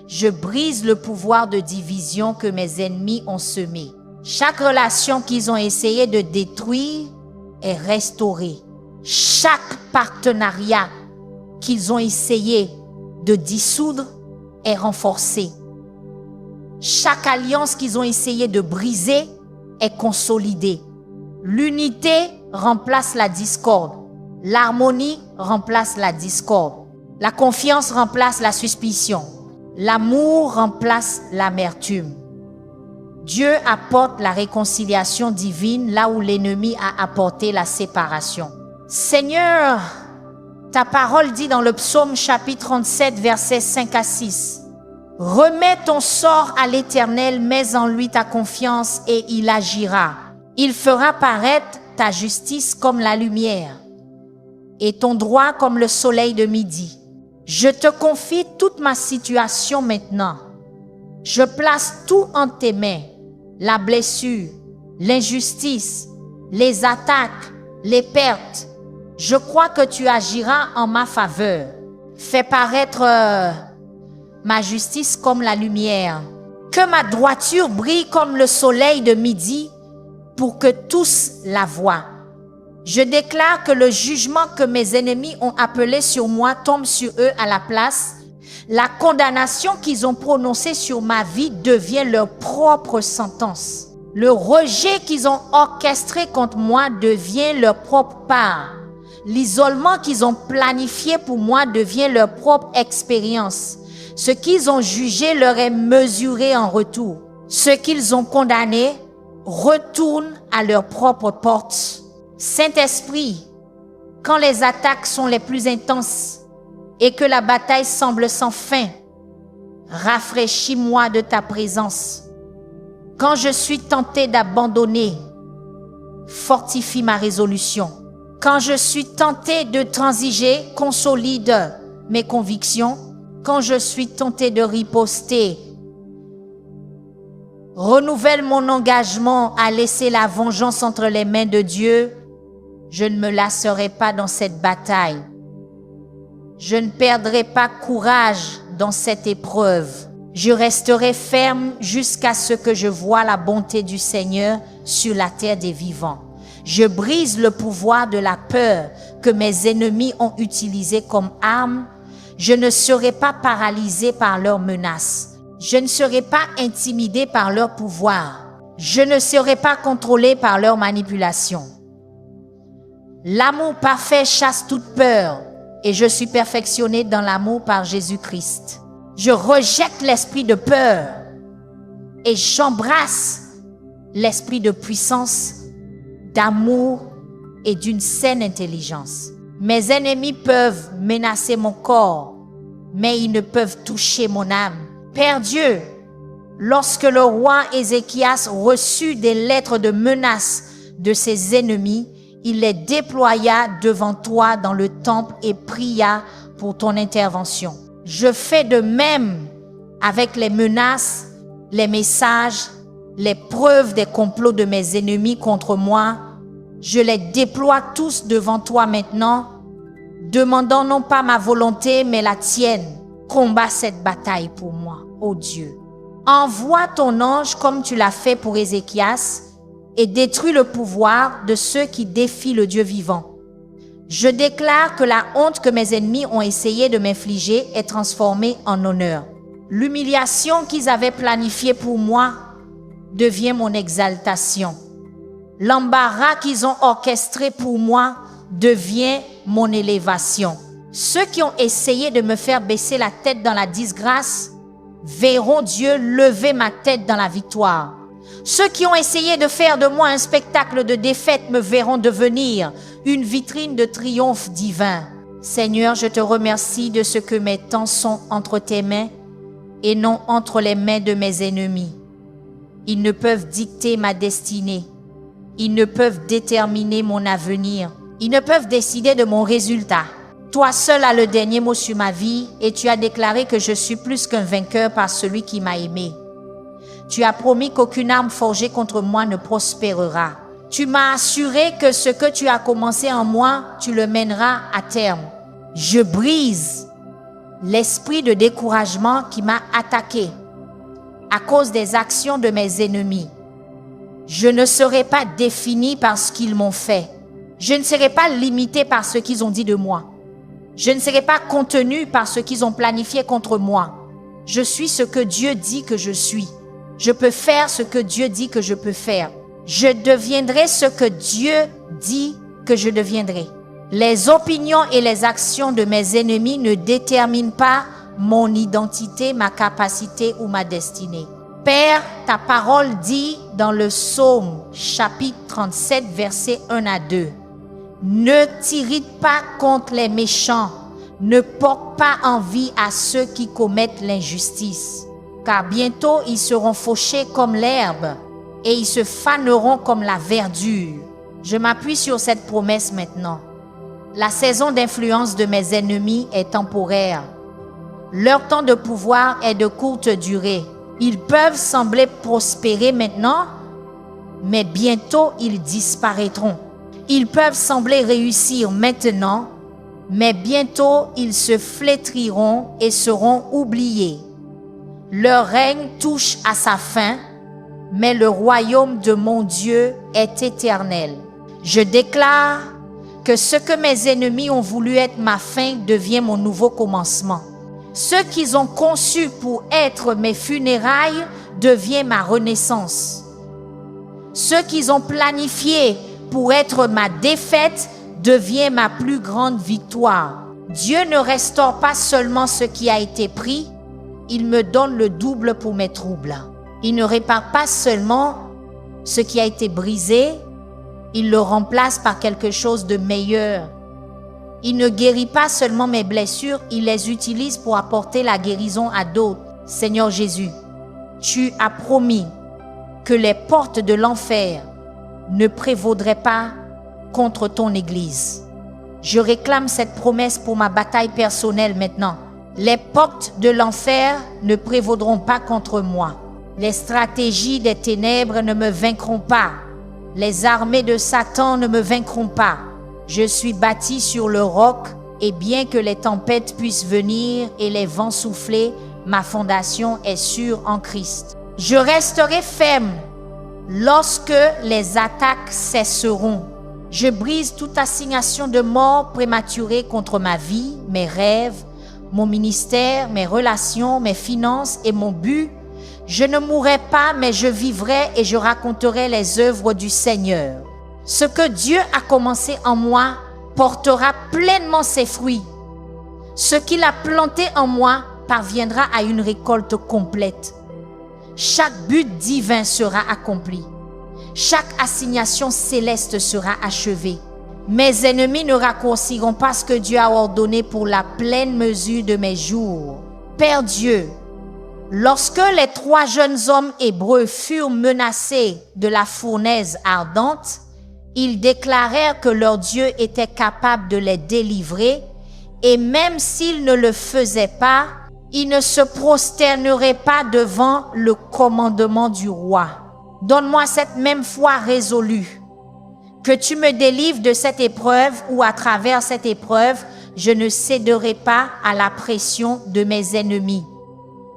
Je brise le pouvoir de division que mes ennemis ont semé. Chaque relation qu'ils ont essayé de détruire est restaurée. Chaque partenariat qu'ils ont essayé de dissoudre est renforcé. Chaque alliance qu'ils ont essayé de briser est consolidée. L'unité remplace la discorde. L'harmonie remplace la discorde. La confiance remplace la suspicion. L'amour remplace l'amertume. Dieu apporte la réconciliation divine là où l'ennemi a apporté la séparation. Seigneur, ta parole dit dans le psaume chapitre 37, versets 5 à 6. Remets ton sort à l'Éternel, mets en lui ta confiance et il agira. Il fera paraître ta justice comme la lumière et ton droit comme le soleil de midi. Je te confie toute ma situation maintenant. Je place tout en tes mains, la blessure, l'injustice, les attaques, les pertes. Je crois que tu agiras en ma faveur. Fais paraître ma justice comme la lumière. Que ma droiture brille comme le soleil de midi pour que tous la voient. Je déclare que le jugement que mes ennemis ont appelé sur moi tombe sur eux à la place. La condamnation qu'ils ont prononcée sur ma vie devient leur propre sentence. Le rejet qu'ils ont orchestré contre moi devient leur propre part. L'isolement qu'ils ont planifié pour moi devient leur propre expérience. Ce qu'ils ont jugé leur est mesuré en retour. Ce qu'ils ont condamné retourne à leur propre porte. Saint-Esprit, quand les attaques sont les plus intenses et que la bataille semble sans fin, rafraîchis-moi de ta présence. Quand je suis tenté d'abandonner, fortifie ma résolution. Quand je suis tenté de transiger, consolide mes convictions. Quand je suis tenté de riposter, renouvelle mon engagement à laisser la vengeance entre les mains de Dieu. Je ne me lasserai pas dans cette bataille. Je ne perdrai pas courage dans cette épreuve. Je resterai ferme jusqu'à ce que je voie la bonté du Seigneur sur la terre des vivants. Je brise le pouvoir de la peur que mes ennemis ont utilisé comme arme. Je ne serai pas paralysé par leurs menaces. Je ne serai pas intimidé par leur pouvoir. Je ne serai pas contrôlé par leurs manipulations. L'amour parfait chasse toute peur et je suis perfectionné dans l'amour par Jésus-Christ. Je rejette l'esprit de peur et j'embrasse l'esprit de puissance, d'amour et d'une saine intelligence. Mes ennemis peuvent menacer mon corps, mais ils ne peuvent toucher mon âme. Père Dieu, lorsque le roi Ézéchias reçut des lettres de menaces de ses ennemis, il les déploya devant toi dans le temple et pria pour ton intervention. Je fais de même avec les menaces, les messages, les preuves des complots de mes ennemis contre moi. Je les déploie tous devant toi maintenant, demandant non pas ma volonté, mais la tienne. Combat cette bataille pour moi, ô Dieu. Envoie ton ange comme tu l'as fait pour Ézéchias et détruis le pouvoir de ceux qui défient le Dieu vivant. Je déclare que la honte que mes ennemis ont essayé de m'infliger est transformée en honneur. L'humiliation qu'ils avaient planifiée pour moi devient mon exaltation. L'embarras qu'ils ont orchestré pour moi devient mon élévation. Ceux qui ont essayé de me faire baisser la tête dans la disgrâce verront Dieu lever ma tête dans la victoire. Ceux qui ont essayé de faire de moi un spectacle de défaite me verront devenir une vitrine de triomphe divin. Seigneur, je te remercie de ce que mes temps sont entre tes mains et non entre les mains de mes ennemis. Ils ne peuvent dicter ma destinée. Ils ne peuvent déterminer mon avenir. Ils ne peuvent décider de mon résultat. Toi seul as le dernier mot sur ma vie et tu as déclaré que je suis plus qu'un vainqueur par celui qui m'a aimé. Tu as promis qu'aucune arme forgée contre moi ne prospérera. Tu m'as assuré que ce que tu as commencé en moi, tu le mèneras à terme. Je brise l'esprit de découragement qui m'a attaqué à cause des actions de mes ennemis. Je ne serai pas défini par ce qu'ils m'ont fait. Je ne serai pas limité par ce qu'ils ont dit de moi. Je ne serai pas contenu par ce qu'ils ont planifié contre moi. Je suis ce que Dieu dit que je suis. Je peux faire ce que Dieu dit que je peux faire. Je deviendrai ce que Dieu dit que je deviendrai. Les opinions et les actions de mes ennemis ne déterminent pas mon identité, ma capacité ou ma destinée. Père, ta parole dit dans le psaume chapitre 37, versets 1 à 2. Ne t'irrite pas contre les méchants, ne porte pas envie à ceux qui commettent l'injustice, car bientôt ils seront fauchés comme l'herbe et ils se faneront comme la verdure. Je m'appuie sur cette promesse maintenant. La saison d'influence de mes ennemis est temporaire. Leur temps de pouvoir est de courte durée. Ils peuvent sembler prospérer maintenant, mais bientôt ils disparaîtront. Ils peuvent sembler réussir maintenant, mais bientôt ils se flétriront et seront oubliés. Leur règne touche à sa fin, mais le royaume de mon Dieu est éternel. Je déclare que ce que mes ennemis ont voulu être ma fin devient mon nouveau commencement. Ce qu'ils ont conçu pour être mes funérailles devient ma renaissance. Ce qu'ils ont planifié pour être ma défaite devient ma plus grande victoire. Dieu ne restaure pas seulement ce qui a été pris, il me donne le double pour mes troubles. Il ne répare pas seulement ce qui a été brisé, il le remplace par quelque chose de meilleur. Il ne guérit pas seulement mes blessures, il les utilise pour apporter la guérison à d'autres. Seigneur Jésus, tu as promis que les portes de l'enfer ne prévaudraient pas contre ton Église. Je réclame cette promesse pour ma bataille personnelle maintenant. Les portes de l'enfer ne prévaudront pas contre moi. Les stratégies des ténèbres ne me vaincront pas. Les armées de Satan ne me vaincront pas. Je suis bâti sur le roc et bien que les tempêtes puissent venir et les vents souffler, ma fondation est sûre en Christ. Je resterai ferme lorsque les attaques cesseront. Je brise toute assignation de mort prématurée contre ma vie, mes rêves, mon ministère, mes relations, mes finances et mon but. Je ne mourrai pas, mais je vivrai et je raconterai les œuvres du Seigneur. Ce que Dieu a commencé en moi portera pleinement ses fruits. Ce qu'il a planté en moi parviendra à une récolte complète. Chaque but divin sera accompli. Chaque assignation céleste sera achevée. Mes ennemis ne raccourciront pas ce que Dieu a ordonné pour la pleine mesure de mes jours. Père Dieu, lorsque les 3 jeunes hommes hébreux furent menacés de la fournaise ardente, ils déclarèrent que leur Dieu était capable de les délivrer et même s'ils ne le faisaient pas, ils ne se prosterneraient pas devant le commandement du roi. Donne-moi cette même foi résolue, que tu me délivres de cette épreuve ou à travers cette épreuve, je ne céderai pas à la pression de mes ennemis.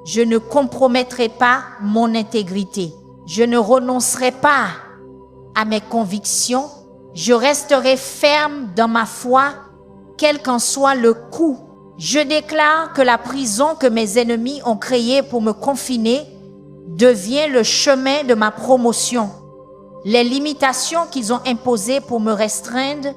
Je ne compromettrai pas mon intégrité. Je ne renoncerai pas à mes convictions. Je resterai ferme dans ma foi quel qu'en soit le coût. Je déclare que la prison que mes ennemis ont créée pour me confiner devient le chemin de ma promotion. Les limitations qu'ils ont imposées pour me restreindre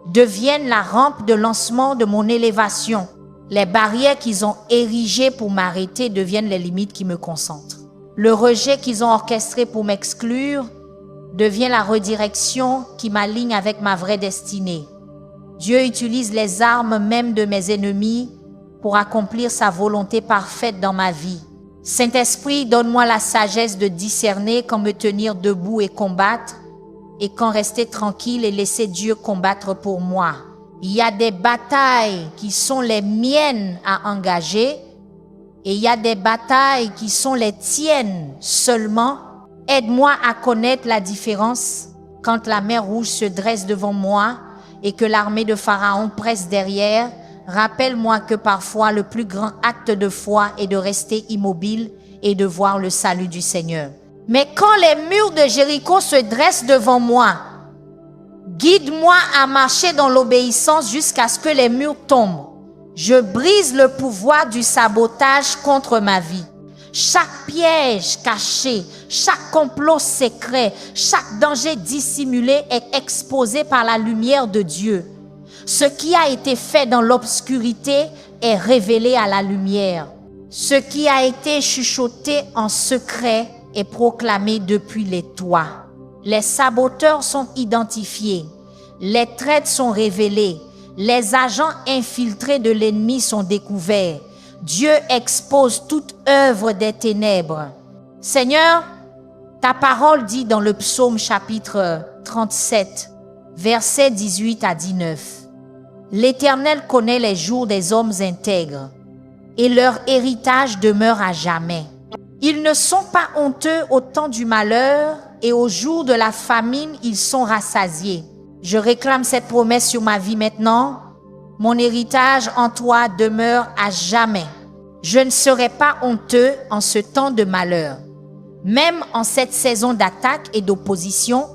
deviennent la rampe de lancement de mon élévation. Les barrières qu'ils ont érigées pour m'arrêter deviennent les limites qui me concentrent. Le rejet qu'ils ont orchestré pour m'exclure devient la redirection qui m'aligne avec ma vraie destinée. Dieu utilise les armes même de mes ennemis pour accomplir sa volonté parfaite dans ma vie. Saint-Esprit, donne-moi la sagesse de discerner quand me tenir debout et combattre, et quand rester tranquille et laisser Dieu combattre pour moi. Il y a des batailles qui sont les miennes à engager, et il y a des batailles qui sont les tiennes seulement. Aide-moi à connaître la différence quand la mer Rouge se dresse devant moi et que l'armée de Pharaon presse derrière. Rappelle-moi que parfois le plus grand acte de foi est de rester immobile et de voir le salut du Seigneur. Mais quand les murs de Jéricho se dressent devant moi, guide-moi à marcher dans l'obéissance jusqu'à ce que les murs tombent. Je brise le pouvoir du sabotage contre ma vie. Chaque piège caché, chaque complot secret, chaque danger dissimulé est exposé par la lumière de Dieu. Ce qui a été fait dans l'obscurité est révélé à la lumière. Ce qui a été chuchoté en secret est proclamé depuis les toits. Les saboteurs sont identifiés. Les traites sont révélés. Les agents infiltrés de l'ennemi sont découverts. Dieu expose toute œuvre des ténèbres. Seigneur, ta parole dit dans le psaume chapitre 37, versets 18 à 19. L'Éternel connaît les jours des hommes intègres et leur héritage demeure à jamais. Ils ne sont pas honteux au temps du malheur et au jour de la famine, ils sont rassasiés. Je réclame cette promesse sur ma vie maintenant. Mon héritage en toi demeure à jamais. Je ne serai pas honteux en ce temps de malheur. Même en cette saison d'attaque et d'opposition,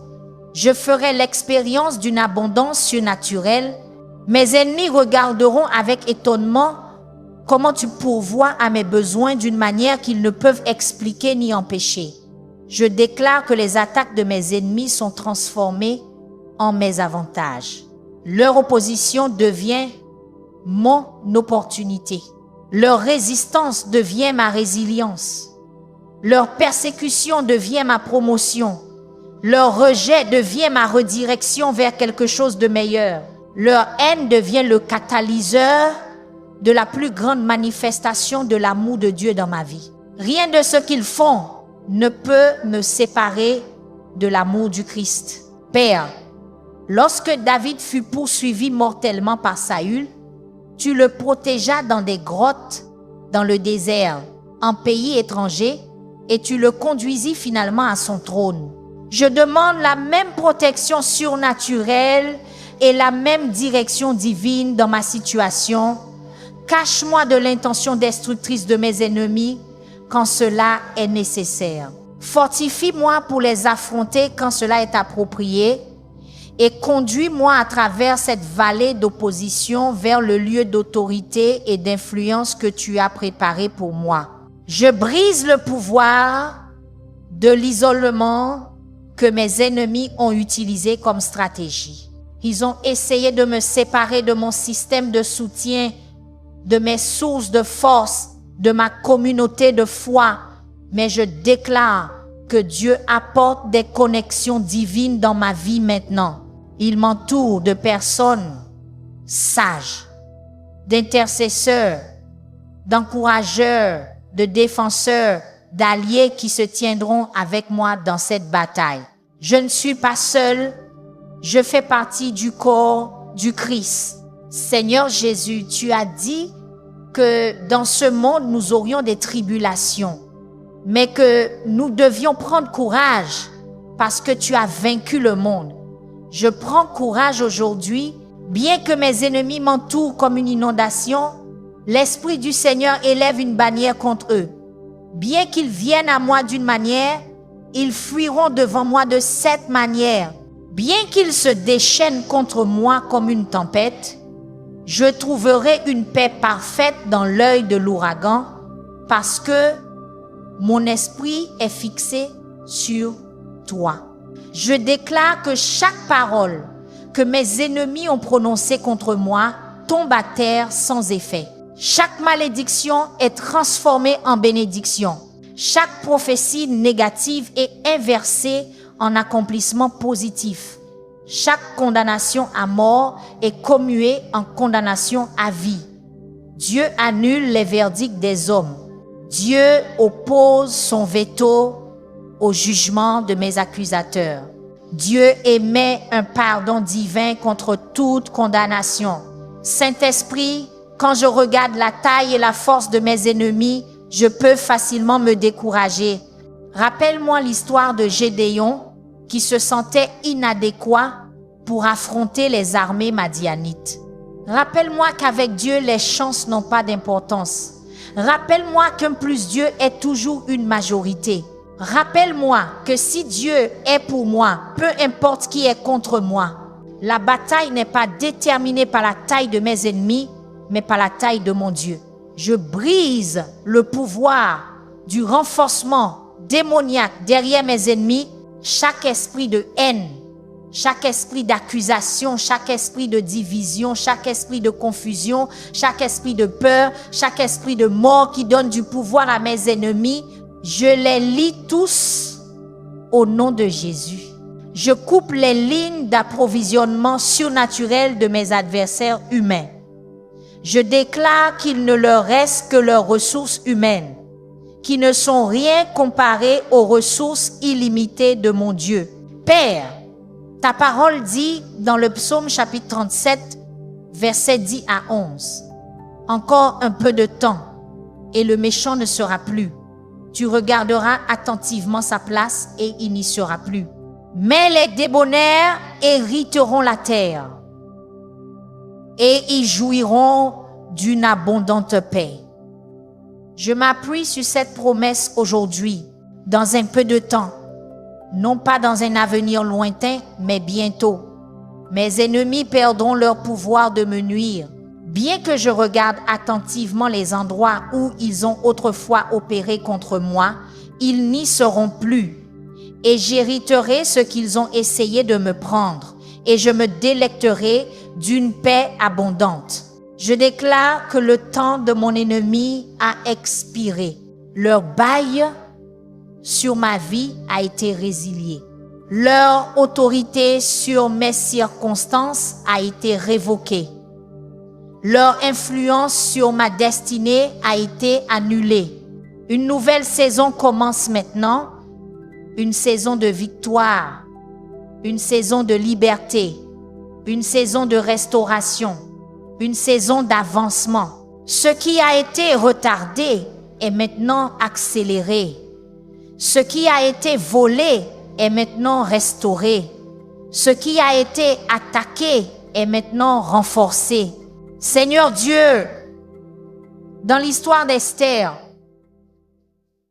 je ferai l'expérience d'une abondance surnaturelle. Mes ennemis regarderont avec étonnement comment tu pourvois à mes besoins d'une manière qu'ils ne peuvent expliquer ni empêcher. Je déclare que les attaques de mes ennemis sont transformées en mes avantages. Leur opposition devient mon opportunité. Leur résistance devient ma résilience. Leur persécution devient ma promotion. Leur rejet devient ma redirection vers quelque chose de meilleur. Leur haine devient le catalyseur de la plus grande manifestation de l'amour de Dieu dans ma vie. Rien de ce qu'ils font ne peut me séparer de l'amour du Christ. Père, lorsque David fut poursuivi mortellement par Saül, tu le protégeas dans des grottes, dans le désert, en pays étranger, et tu le conduisis finalement à son trône. Je demande la même protection surnaturelle et la même direction divine dans ma situation. Cache-moi de l'intention destructrice de mes ennemis quand cela est nécessaire. Fortifie-moi pour les affronter quand cela est approprié et conduis-moi à travers cette vallée d'opposition vers le lieu d'autorité et d'influence que tu as préparé pour moi. Je brise le pouvoir de l'isolement que mes ennemis ont utilisé comme stratégie. Ils ont essayé de me séparer de mon système de soutien, de mes sources de force, de ma communauté de foi. Mais je déclare que Dieu apporte des connexions divines dans ma vie maintenant. Il m'entoure de personnes sages, d'intercesseurs, d'encourageurs, de défenseurs, d'alliés qui se tiendront avec moi dans cette bataille. Je ne suis pas seul. Je fais partie du corps du Christ. Seigneur Jésus, tu as dit que dans ce monde, nous aurions des tribulations, mais que nous devions prendre courage parce que tu as vaincu le monde. Je prends courage aujourd'hui, bien que mes ennemis m'entourent comme une inondation, l'Esprit du Seigneur élève une bannière contre eux. Bien qu'ils viennent à moi d'une manière, ils fuiront devant moi de cette manière. Bien qu'ils se déchaînent contre moi comme une tempête, Je trouverai une paix parfaite dans l'œil de l'ouragan parce que mon esprit est fixé sur toi. Je déclare que chaque parole que mes ennemis ont prononcée contre moi tombe à terre sans effet. Chaque malédiction est transformée en bénédiction. Chaque prophétie négative est inversée en accomplissement positif. Chaque condamnation à mort est commuée en condamnation à vie. Dieu annule les verdicts des hommes. Dieu oppose son veto au jugement de mes accusateurs. Dieu émet un pardon divin contre toute condamnation. Saint-Esprit, quand je regarde la taille et la force de mes ennemis, je peux facilement me décourager. Rappelle-moi l'histoire de Gédéon qui se sentait inadéquat pour affronter les armées madianites. Rappelle-moi qu'avec Dieu, les chances n'ont pas d'importance. Rappelle-moi qu'un plus Dieu est toujours une majorité. Rappelle-moi que si Dieu est pour moi, peu importe qui est contre moi, la bataille n'est pas déterminée par la taille de mes ennemis, mais par la taille de mon Dieu. Je brise le pouvoir du renforcement démoniaque derrière mes ennemis, chaque esprit de haine, chaque esprit d'accusation, chaque esprit de division, chaque esprit de confusion, chaque esprit de peur, chaque esprit de mort qui donne du pouvoir à mes ennemis, je les lie tous au nom de Jésus. Je coupe les lignes d'approvisionnement surnaturel de mes adversaires humains. Je déclare qu'il ne leur reste que leurs ressources humaines, qui ne sont rien comparées aux ressources illimitées de mon Dieu. Père, ta parole dit dans le psaume chapitre 37, versets 10 à 11, « Encore un peu de temps, et le méchant ne sera plus. Tu regarderas attentivement sa place, et il n'y sera plus. Mais les débonnaires hériteront la terre, et ils jouiront d'une abondante paix. » Je m'appuie sur cette promesse aujourd'hui, dans un peu de temps, non pas dans un avenir lointain, mais bientôt. Mes ennemis perdront leur pouvoir de me nuire. Bien que je regarde attentivement les endroits où ils ont autrefois opéré contre moi, ils n'y seront plus. Et j'hériterai ce qu'ils ont essayé de me prendre, et je me délecterai d'une paix abondante. Je déclare que le temps de mon ennemi a expiré. Leur bail sur ma vie a été résilié. Leur autorité sur mes circonstances a été révoquée. Leur influence sur ma destinée a été annulée. Une nouvelle saison commence maintenant, une saison de victoire, une saison de liberté, une saison de restauration, une saison d'avancement. Ce qui a été retardé est maintenant accéléré. Ce qui a été volé est maintenant restauré. Ce qui a été attaqué est maintenant renforcé. Seigneur Dieu, dans l'histoire d'Esther,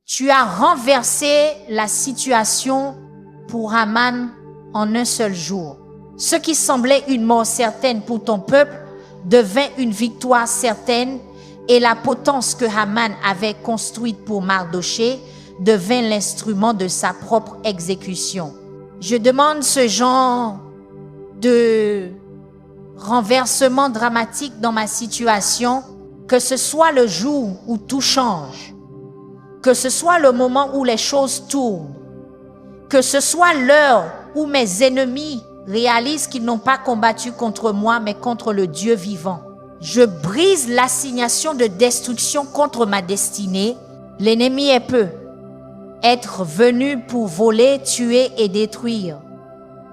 tu as renversé la situation pour Haman en un seul jour. Ce qui semblait une mort certaine pour ton peuple devint une victoire certaine, et la potence que Haman avait construite pour Mardochée devint l'instrument de sa propre exécution. Je demande ce genre de renversement dramatique dans ma situation, que ce soit le jour où tout change, que ce soit le moment où les choses tournent, que ce soit l'heure où mes ennemis réalisent qu'ils n'ont pas combattu contre moi, mais contre le Dieu vivant. Je brise l'assignation de destruction contre ma destinée. L'ennemi est peu. Être venu pour voler, tuer et détruire.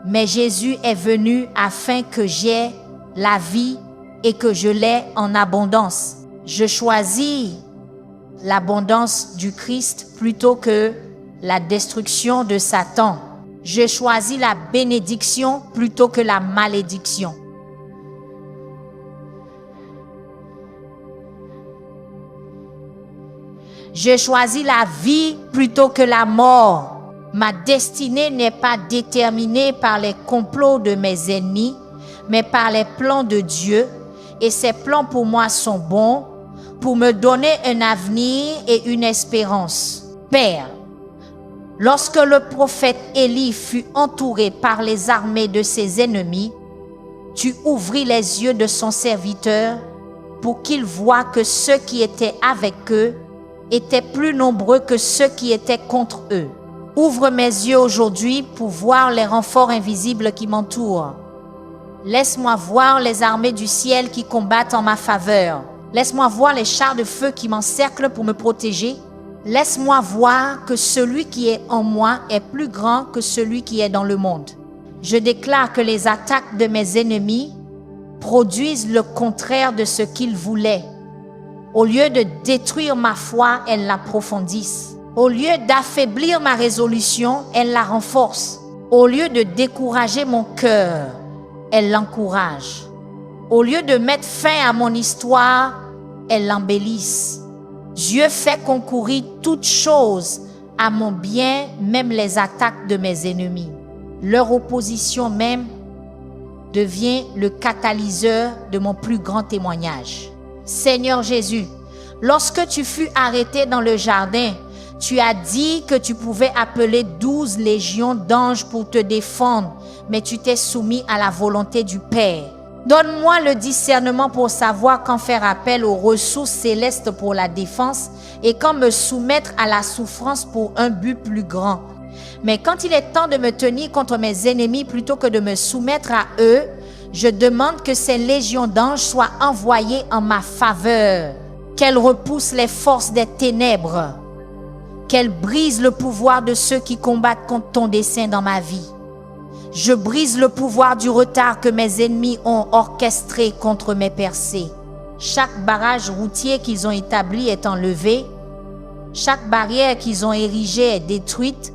Mais Jésus est venu afin que j'aie la vie et que je l'ai en abondance. Je choisis l'abondance du Christ plutôt que la destruction de Satan. Je choisis la bénédiction plutôt que la malédiction. Je choisis la vie plutôt que la mort. Ma destinée n'est pas déterminée par les complots de mes ennemis, mais par les plans de Dieu, et ses plans pour moi sont bons, pour me donner un avenir et une espérance. Père, lorsque le prophète Élie fut entouré par les armées de ses ennemis, tu ouvris les yeux de son serviteur pour qu'il voie que ceux qui étaient avec eux étaient plus nombreux que ceux qui étaient contre eux. Ouvre mes yeux aujourd'hui pour voir les renforts invisibles qui m'entourent. Laisse-moi voir les armées du ciel qui combattent en ma faveur. Laisse-moi voir les chars de feu qui m'encerclent pour me protéger. Laisse-moi voir que celui qui est en moi est plus grand que celui qui est dans le monde. Je déclare que les attaques de mes ennemis produisent le contraire de ce qu'ils voulaient. Au lieu de détruire ma foi, elles l'approfondissent. Au lieu d'affaiblir ma résolution, elles la renforcent. Au lieu de décourager mon cœur, elles l'encouragent. Au lieu de mettre fin à mon histoire, elles l'embellissent. Dieu fait concourir toutes choses à mon bien, même les attaques de mes ennemis. Leur opposition même devient le catalyseur de mon plus grand témoignage. Seigneur Jésus, lorsque tu fus arrêté dans le jardin, tu as dit que tu pouvais appeler 12 légions d'anges pour te défendre, mais tu t'es soumis à la volonté du Père. Donne-moi le discernement pour savoir quand faire appel aux ressources célestes pour la défense et quand me soumettre à la souffrance pour un but plus grand. Mais quand il est temps de me tenir contre mes ennemis plutôt que de me soumettre à eux, je demande que ces légions d'anges soient envoyées en ma faveur, qu'elles repoussent les forces des ténèbres, qu'elles brisent le pouvoir de ceux qui combattent contre ton dessein dans ma vie. Je brise le pouvoir du retard que mes ennemis ont orchestré contre mes percées. Chaque barrage routier qu'ils ont établi est enlevé. Chaque barrière qu'ils ont érigée est détruite.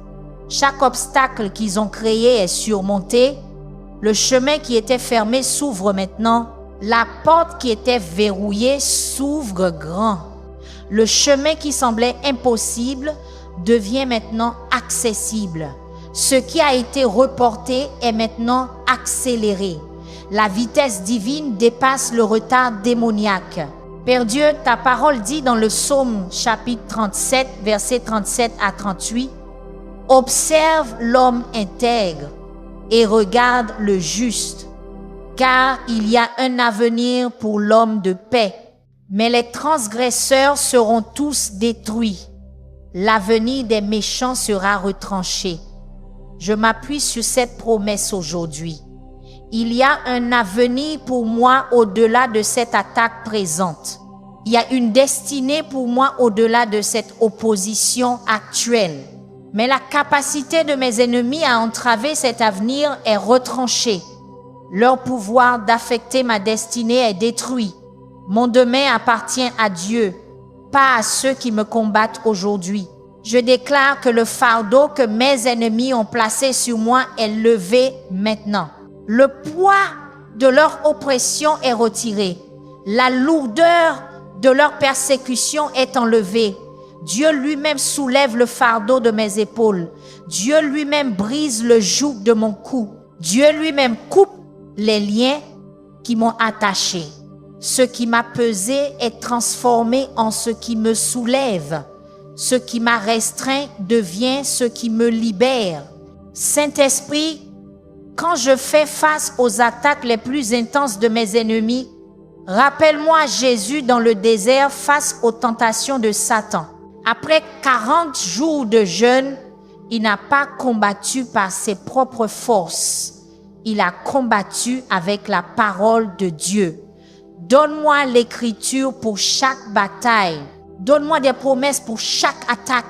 Chaque obstacle qu'ils ont créé est surmonté. Le chemin qui était fermé s'ouvre maintenant. La porte qui était verrouillée s'ouvre grand. Le chemin qui semblait impossible devient maintenant accessible. Ce qui a été reporté est maintenant accéléré. La vitesse divine dépasse le retard démoniaque. Père Dieu, ta parole dit dans le psaume chapitre 37, versets 37 à 38, « Observe l'homme intègre et regarde le juste, car il y a un avenir pour l'homme de paix. Mais les transgresseurs seront tous détruits. L'avenir des méchants sera retranché. » Je m'appuie sur cette promesse aujourd'hui. Il y a un avenir pour moi au-delà de cette attaque présente. Il y a une destinée pour moi au-delà de cette opposition actuelle. Mais la capacité de mes ennemis à entraver cet avenir est retranchée. Leur pouvoir d'affecter ma destinée est détruit. Mon demain appartient à Dieu, pas à ceux qui me combattent aujourd'hui. Je déclare que le fardeau que mes ennemis ont placé sur moi est levé maintenant. Le poids de leur oppression est retiré. La lourdeur de leur persécution est enlevée. Dieu lui-même soulève le fardeau de mes épaules. Dieu lui-même brise le joug de mon cou. Dieu lui-même coupe les liens qui m'ont attaché. Ce qui m'a pesé est transformé en ce qui me soulève. Ce qui m'a restreint devient ce qui me libère. Saint-Esprit, quand je fais face aux attaques les plus intenses de mes ennemis, rappelle-moi Jésus dans le désert face aux tentations de Satan. Après 40 jours de jeûne, il n'a pas combattu par ses propres forces. Il a combattu avec la parole de Dieu. Donne-moi l'écriture pour chaque bataille. Donne-moi des promesses pour chaque attaque.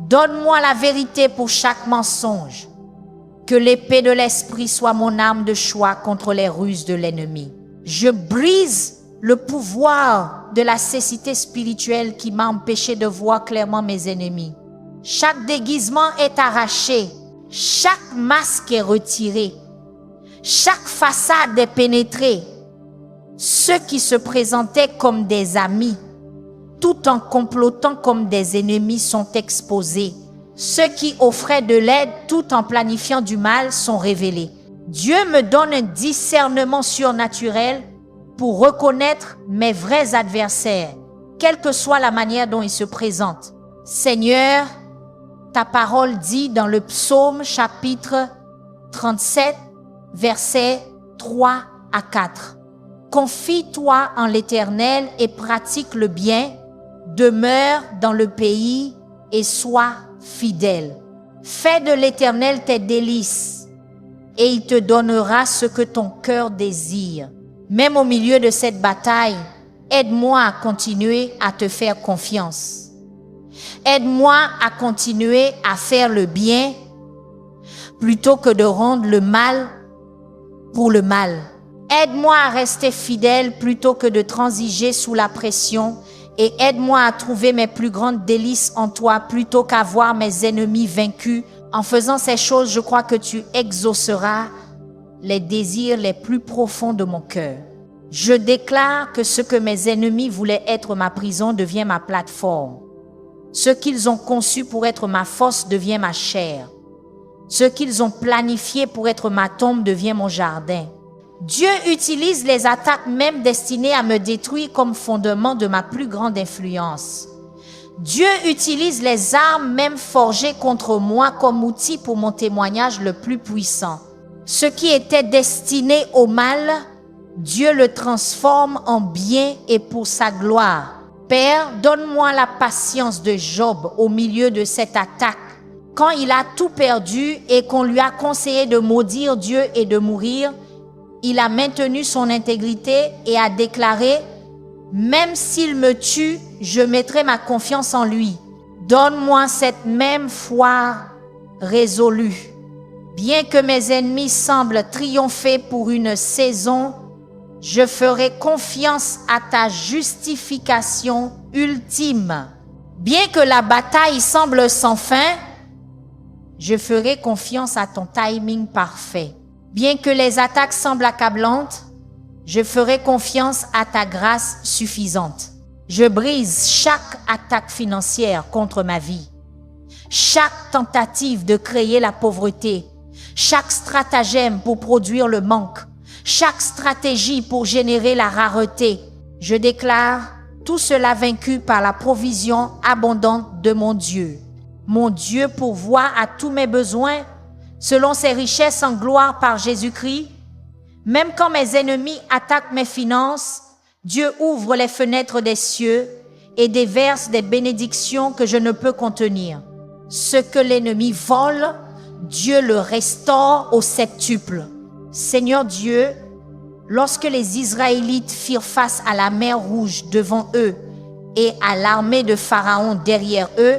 Donne-moi la vérité pour chaque mensonge. Que l'épée de l'esprit soit mon arme de choix contre les ruses de l'ennemi. Je brise le pouvoir de la cécité spirituelle qui m'a empêché de voir clairement mes ennemis. Chaque déguisement est arraché. Chaque masque est retiré. Chaque façade est pénétrée. Ceux qui se présentaient comme des amis, tout en complotant comme des ennemis, sont exposés. Ceux qui offraient de l'aide tout en planifiant du mal sont révélés. Dieu me donne un discernement surnaturel pour reconnaître mes vrais adversaires, quelle que soit la manière dont ils se présentent. Seigneur, ta parole dit dans le psaume chapitre 37, versets 3 à 4. Confie-toi en l'Éternel et pratique le bien, demeure dans le pays et sois fidèle. Fais de l'Éternel tes délices et il te donnera ce que ton cœur désire. Même au milieu de cette bataille, aide-moi à continuer à te faire confiance. Aide-moi à continuer à faire le bien plutôt que de rendre le mal pour le mal. Aide-moi à rester fidèle plutôt que de transiger sous la pression et aide-moi à trouver mes plus grandes délices en toi plutôt qu'à voir mes ennemis vaincus. En faisant ces choses, je crois que tu exauceras les désirs les plus profonds de mon cœur. Je déclare que ce que mes ennemis voulaient être ma prison devient ma plateforme. Ce qu'ils ont conçu pour être ma force devient ma chair. Ce qu'ils ont planifié pour être ma tombe devient mon jardin. Dieu utilise les attaques même destinées à me détruire comme fondement de ma plus grande influence. Dieu utilise les armes même forgées contre moi comme outil pour mon témoignage le plus puissant. Ce qui était destiné au mal, Dieu le transforme en bien et pour sa gloire. Père, donne-moi la patience de Job au milieu de cette attaque. Quand il a tout perdu et qu'on lui a conseillé de maudire Dieu et de mourir, il a maintenu son intégrité et a déclaré « Même s'il me tue, je mettrai ma confiance en lui. Donne-moi cette même foi résolue. Bien que mes ennemis semblent triompher pour une saison, je ferai confiance à ta justification ultime. Bien que la bataille semble sans fin, je ferai confiance à ton timing parfait. Bien que les attaques semblent accablantes, je ferai confiance à ta grâce suffisante. Je brise chaque attaque financière contre ma vie, chaque tentative de créer la pauvreté, chaque stratagème pour produire le manque, chaque stratégie pour générer la rareté. Je déclare tout cela vaincu par la provision abondante de mon Dieu. Mon Dieu pourvoit à tous mes besoins selon ses richesses en gloire par Jésus-Christ. Même quand mes ennemis attaquent mes finances, Dieu ouvre les fenêtres des cieux et déverse des bénédictions que je ne peux contenir. Ce que l'ennemi vole, Dieu le restaure au septuple. Seigneur Dieu, lorsque les Israélites firent face à la mer Rouge devant eux et à l'armée de Pharaon derrière eux,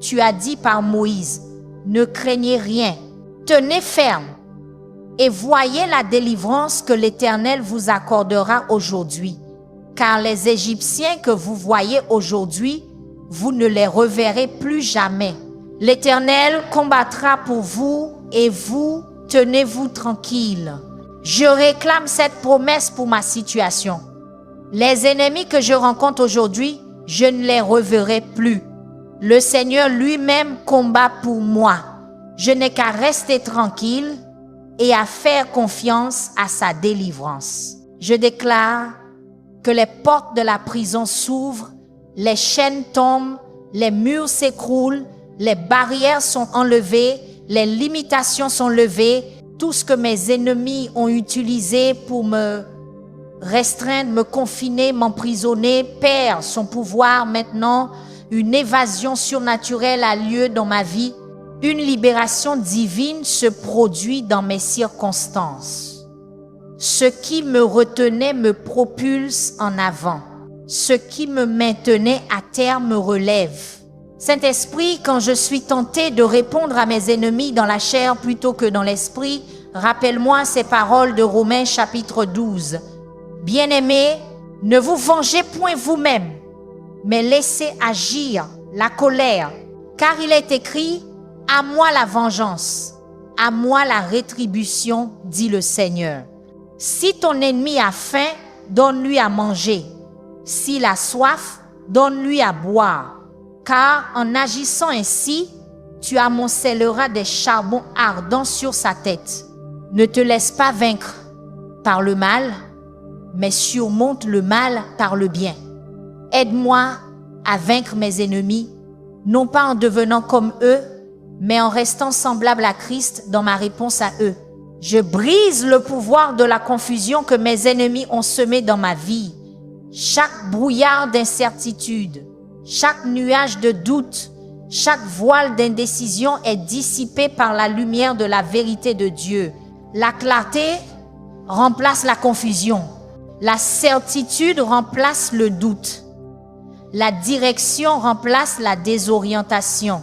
tu as dit par Moïse, ne craignez rien, tenez ferme et voyez la délivrance que l'Éternel vous accordera aujourd'hui. Car les Égyptiens que vous voyez aujourd'hui, vous ne les reverrez plus jamais. L'Éternel combattra pour vous et vous, tenez-vous tranquille. Je réclame cette promesse pour ma situation. Les ennemis que je rencontre aujourd'hui, je ne les reverrai plus. Le Seigneur lui-même combat pour moi. Je n'ai qu'à rester tranquille et à faire confiance à sa délivrance. Je déclare que les portes de la prison s'ouvrent, les chaînes tombent, les murs s'écroulent, les barrières sont enlevées, les limitations sont levées. Tout ce que mes ennemis ont utilisé pour me restreindre, me confiner, m'emprisonner, perd son pouvoir maintenant. Une évasion surnaturelle a lieu dans ma vie. Une libération divine se produit dans mes circonstances. Ce qui me retenait me propulse en avant. Ce qui me maintenait à terre me relève. Saint-Esprit, quand je suis tenté de répondre à mes ennemis dans la chair plutôt que dans l'esprit, rappelle-moi ces paroles de Romains chapitre 12. Bien-aimés, ne vous vengez point vous-même, mais laissez agir la colère, car il est écrit, à moi la vengeance, à moi la rétribution, dit le Seigneur. Si ton ennemi a faim, donne-lui à manger. S'il a soif, donne-lui à boire. Car en agissant ainsi, tu amoncelleras des charbons ardents sur sa tête. Ne te laisse pas vaincre par le mal, mais surmonte le mal par le bien. Aide-moi à vaincre mes ennemis, non pas en devenant comme eux, mais en restant semblable à Christ dans ma réponse à eux. Je brise le pouvoir de la confusion que mes ennemis ont semé dans ma vie. Chaque brouillard d'incertitude, chaque nuage de doute, chaque voile d'indécision est dissipé par la lumière de la vérité de Dieu. La clarté remplace la confusion. La certitude remplace le doute. La direction remplace la désorientation.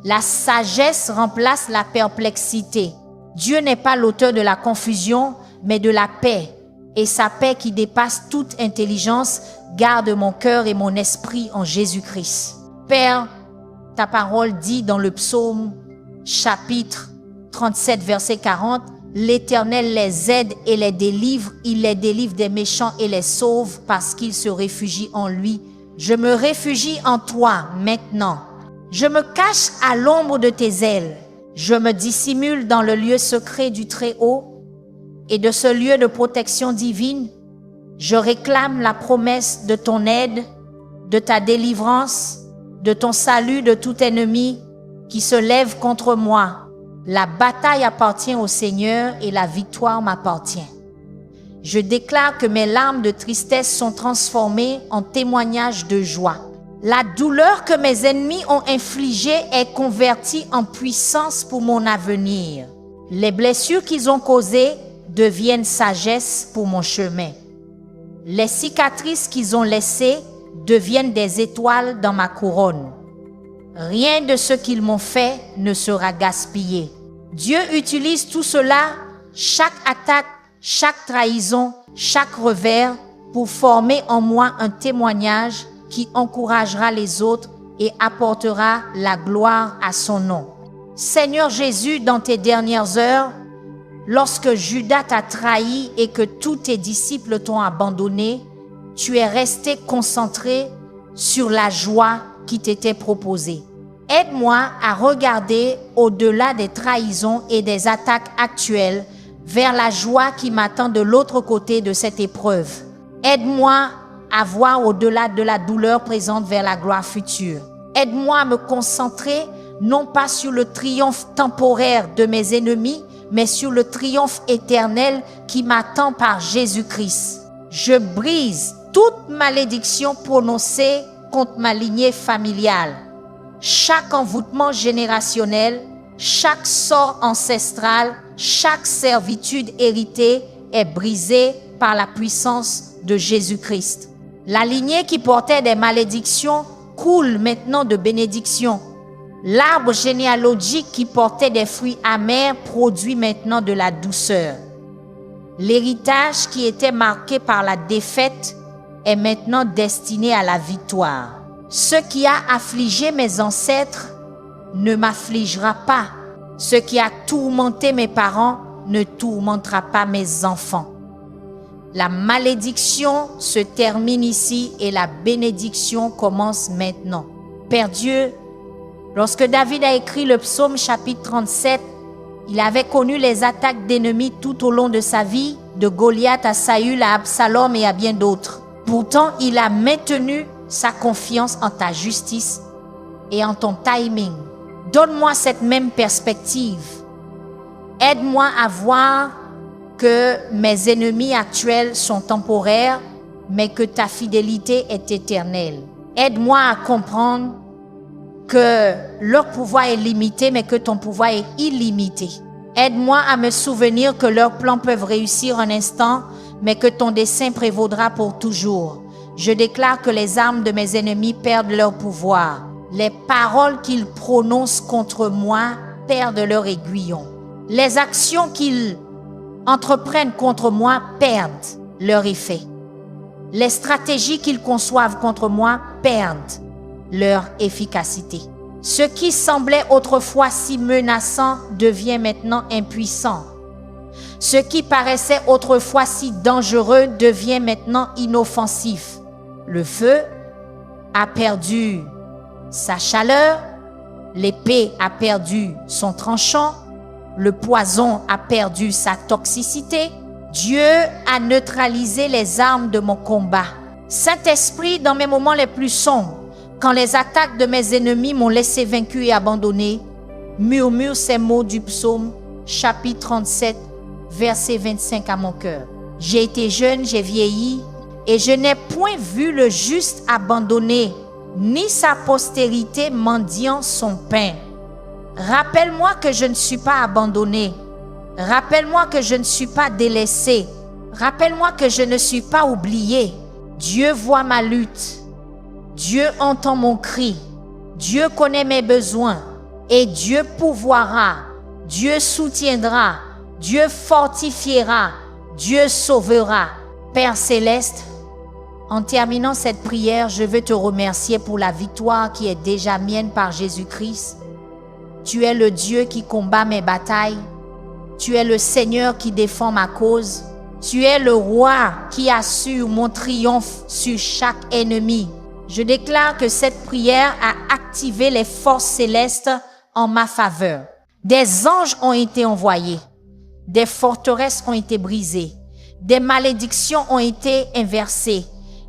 La sagesse remplace la perplexité. Dieu n'est pas l'auteur de la confusion, mais de la paix. Et sa paix qui dépasse toute intelligence garde mon cœur et mon esprit en Jésus-Christ. Père, ta parole dit dans le psaume chapitre 37, verset 40, « L'Éternel les aide et les délivre, il les délivre des méchants et les sauve parce qu'ils se réfugient en lui. Je me réfugie en toi maintenant. Je me cache à l'ombre de tes ailes. Je me dissimule dans le lieu secret du Très-Haut et de ce lieu de protection divine. Je réclame la promesse de ton aide, de ta délivrance, de ton salut de tout ennemi qui se lève contre moi. La bataille appartient au Seigneur et la victoire m'appartient. Je déclare que mes larmes de tristesse sont transformées en témoignages de joie. La douleur que mes ennemis ont infligée est convertie en puissance pour mon avenir. Les blessures qu'ils ont causées deviennent sagesse pour mon chemin. Les cicatrices qu'ils ont laissées deviennent des étoiles dans ma couronne. Rien de ce qu'ils m'ont fait ne sera gaspillé. Dieu utilise tout cela, chaque attaque, chaque trahison, chaque revers, pour former en moi un témoignage qui encouragera les autres et apportera la gloire à son nom. Seigneur Jésus, dans tes dernières heures, lorsque Judas t'a trahi et que tous tes disciples t'ont abandonné, tu es resté concentré sur la joie qui t'était proposée. Aide-moi à regarder au-delà des trahisons et des attaques actuelles vers la joie qui m'attend de l'autre côté de cette épreuve. Aide-moi à voir au-delà de la douleur présente vers la gloire future. Aide-moi à me concentrer non pas sur le triomphe temporaire de mes ennemis, mais sur le triomphe éternel qui m'attend par Jésus-Christ. Je brise toute malédiction prononcée contre ma lignée familiale. Chaque envoûtement générationnel, chaque sort ancestral, chaque servitude héritée est brisée par la puissance de Jésus-Christ. La lignée qui portait des malédictions coule maintenant de bénédictions. L'arbre généalogique qui portait des fruits amers produit maintenant de la douceur. L'héritage qui était marqué par la défaite est maintenant destiné à la victoire. Ce qui a affligé mes ancêtres ne m'affligera pas. Ce qui a tourmenté mes parents ne tourmentera pas mes enfants. La malédiction se termine ici et la bénédiction commence maintenant. Père Dieu, lorsque David a écrit le psaume chapitre 37, il avait connu les attaques d'ennemis tout au long de sa vie, de Goliath à Saül, à Absalom et à bien d'autres. Pourtant, il a maintenu sa confiance en ta justice et en ton timing. Donne-moi cette même perspective. Aide-moi à voir que mes ennemis actuels sont temporaires, mais que ta fidélité est éternelle. Aide-moi à comprendre que leur pouvoir est limité, mais que ton pouvoir est illimité. Aide-moi à me souvenir que leurs plans peuvent réussir un instant, mais que ton dessein prévaudra pour toujours. Je déclare que les armes de mes ennemis perdent leur pouvoir. Les paroles qu'ils prononcent contre moi perdent leur aiguillon. Les actions qu'ils entreprennent contre moi perdent leur effet. Les stratégies qu'ils conçoivent contre moi perdent leur efficacité. Ce qui semblait autrefois si menaçant devient maintenant impuissant. Ce qui paraissait autrefois si dangereux devient maintenant inoffensif. Le feu a perdu sa chaleur, l'épée a perdu son tranchant, le poison a perdu sa toxicité. Dieu a neutralisé les armes de mon combat. Saint-Esprit, dans mes moments les plus sombres, quand les attaques de mes ennemis m'ont laissé vaincu et abandonné, murmure ces mots du psaume, chapitre 37, verset 25 à mon cœur. J'ai été jeune, j'ai vieilli, et je n'ai point vu le juste abandonné, ni sa postérité mendiant son pain. Rappelle-moi que je ne suis pas abandonné. Rappelle-moi que je ne suis pas délaissé. Rappelle-moi que je ne suis pas oublié. Dieu voit ma lutte. Dieu entend mon cri. Dieu connaît mes besoins. Et Dieu pourvoira. Dieu soutiendra. Dieu fortifiera. Dieu sauvera. Père céleste, en terminant cette prière, je veux te remercier pour la victoire qui est déjà mienne par Jésus-Christ. Tu es le Dieu qui combat mes batailles. Tu es le Seigneur qui défend ma cause. Tu es le Roi qui assure mon triomphe sur chaque ennemi. Je déclare que cette prière a activé les forces célestes en ma faveur. Des anges ont été envoyés. Des forteresses ont été brisées. Des malédictions ont été inversées.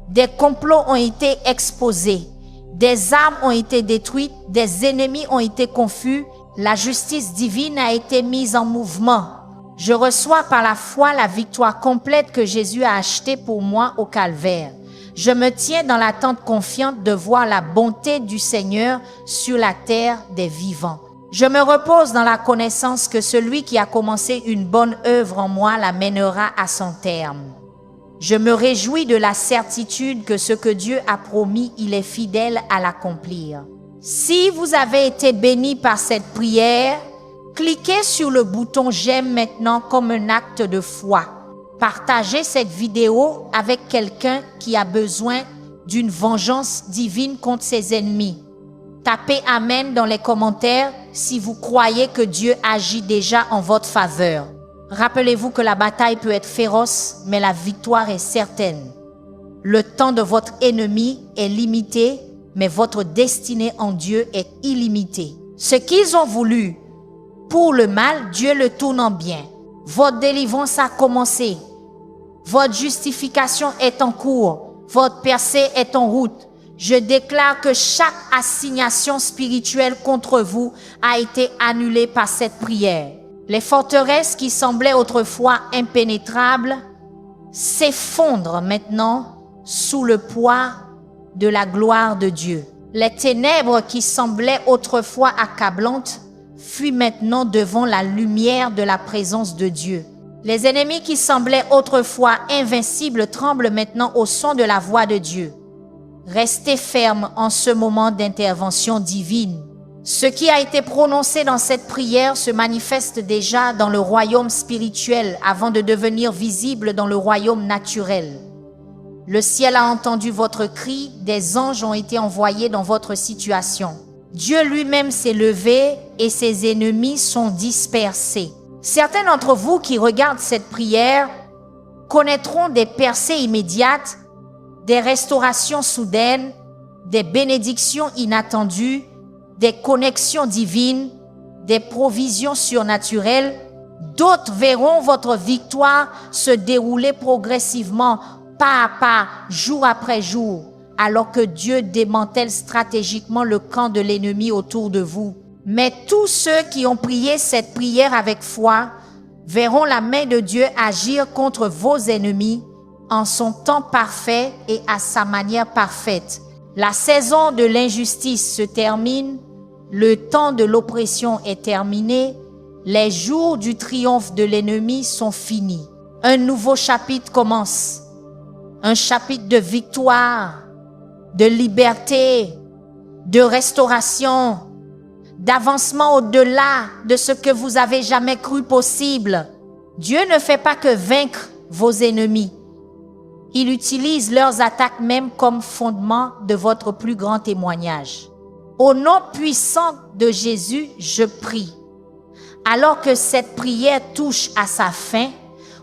Des complots ont été exposés. Des armes ont été détruites. Des ennemis ont été confus. La justice divine a été mise en mouvement. Je reçois par la foi la victoire complète que Jésus a achetée pour moi au calvaire. Je me tiens dans l'attente confiante de voir la bonté du Seigneur sur la terre des vivants. Je me repose dans la connaissance que celui qui a commencé une bonne œuvre en moi la mènera à son terme. Je me réjouis de la certitude que ce que Dieu a promis, il est fidèle à l'accomplir. Si vous avez été béni par cette prière, cliquez sur le bouton « J'aime » maintenant comme un acte de foi. Partagez cette vidéo avec quelqu'un qui a besoin d'une vengeance divine contre ses ennemis. Tapez « Amen » dans les commentaires si vous croyez que Dieu agit déjà en votre faveur. Rappelez-vous que la bataille peut être féroce, mais la victoire est certaine. Le temps de votre ennemi est limité, mais votre destinée en Dieu est illimitée. Ce qu'ils ont voulu pour le mal, Dieu le tourne en bien. Votre délivrance a commencé. Votre justification est en cours. Votre percée est en route. Je déclare que chaque assignation spirituelle contre vous a été annulée par cette prière. Les forteresses qui semblaient autrefois impénétrables s'effondrent maintenant sous le poids de la gloire de Dieu. Les ténèbres qui semblaient autrefois accablantes fuient maintenant devant la lumière de la présence de Dieu. Les ennemis qui semblaient autrefois invincibles tremblent maintenant au son de la voix de Dieu. Restez fermes en ce moment d'intervention divine. Ce qui a été prononcé dans cette prière se manifeste déjà dans le royaume spirituel avant de devenir visible dans le royaume naturel. Le ciel a entendu votre cri, des anges ont été envoyés dans votre situation. Dieu lui-même s'est levé et ses ennemis sont dispersés. Certains d'entre vous qui regardent cette prière connaîtront des percées immédiates, des restaurations soudaines, des bénédictions inattendues, des connexions divines, des provisions surnaturelles. D'autres verront votre victoire se dérouler progressivement, pas à pas, jour après jour, alors que Dieu démantèle stratégiquement le camp de l'ennemi autour de vous. Mais tous ceux qui ont prié cette prière avec foi verront la main de Dieu agir contre vos ennemis en son temps parfait et à sa manière parfaite. La saison de l'injustice se termine, le temps de l'oppression est terminé, les jours du triomphe de l'ennemi sont finis. Un nouveau chapitre commence, un chapitre de victoire, de liberté, de restauration, d'avancement au-delà de ce que vous avez jamais cru possible. Dieu ne fait pas que vaincre vos ennemis. Il utilise leurs attaques même comme fondement de votre plus grand témoignage. Au nom puissant de Jésus, je prie. Alors que cette prière touche à sa fin,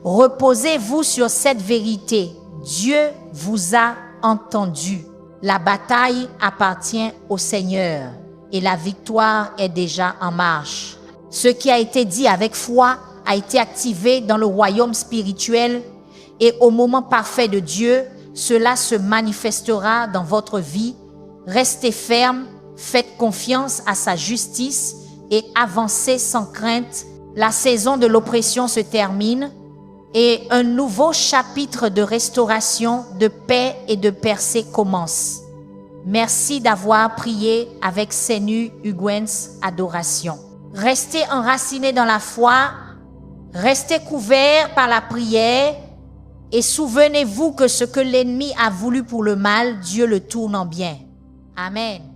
reposez-vous sur cette vérité. Dieu vous a entendu. La bataille appartient au Seigneur et la victoire est déjà en marche. Ce qui a été dit avec foi a été activé dans le royaume spirituel et au moment parfait de Dieu, cela se manifestera dans votre vie. Restez ferme, faites confiance à sa justice et avancez sans crainte. La saison de l'oppression se termine et un nouveau chapitre de restauration, de paix et de percée commence. Merci d'avoir prié avec Senu Ugwens Adoration. Restez enracinés dans la foi, restez couverts par la prière et souvenez-vous que ce que l'ennemi a voulu pour le mal, Dieu le tourne en bien. Amen.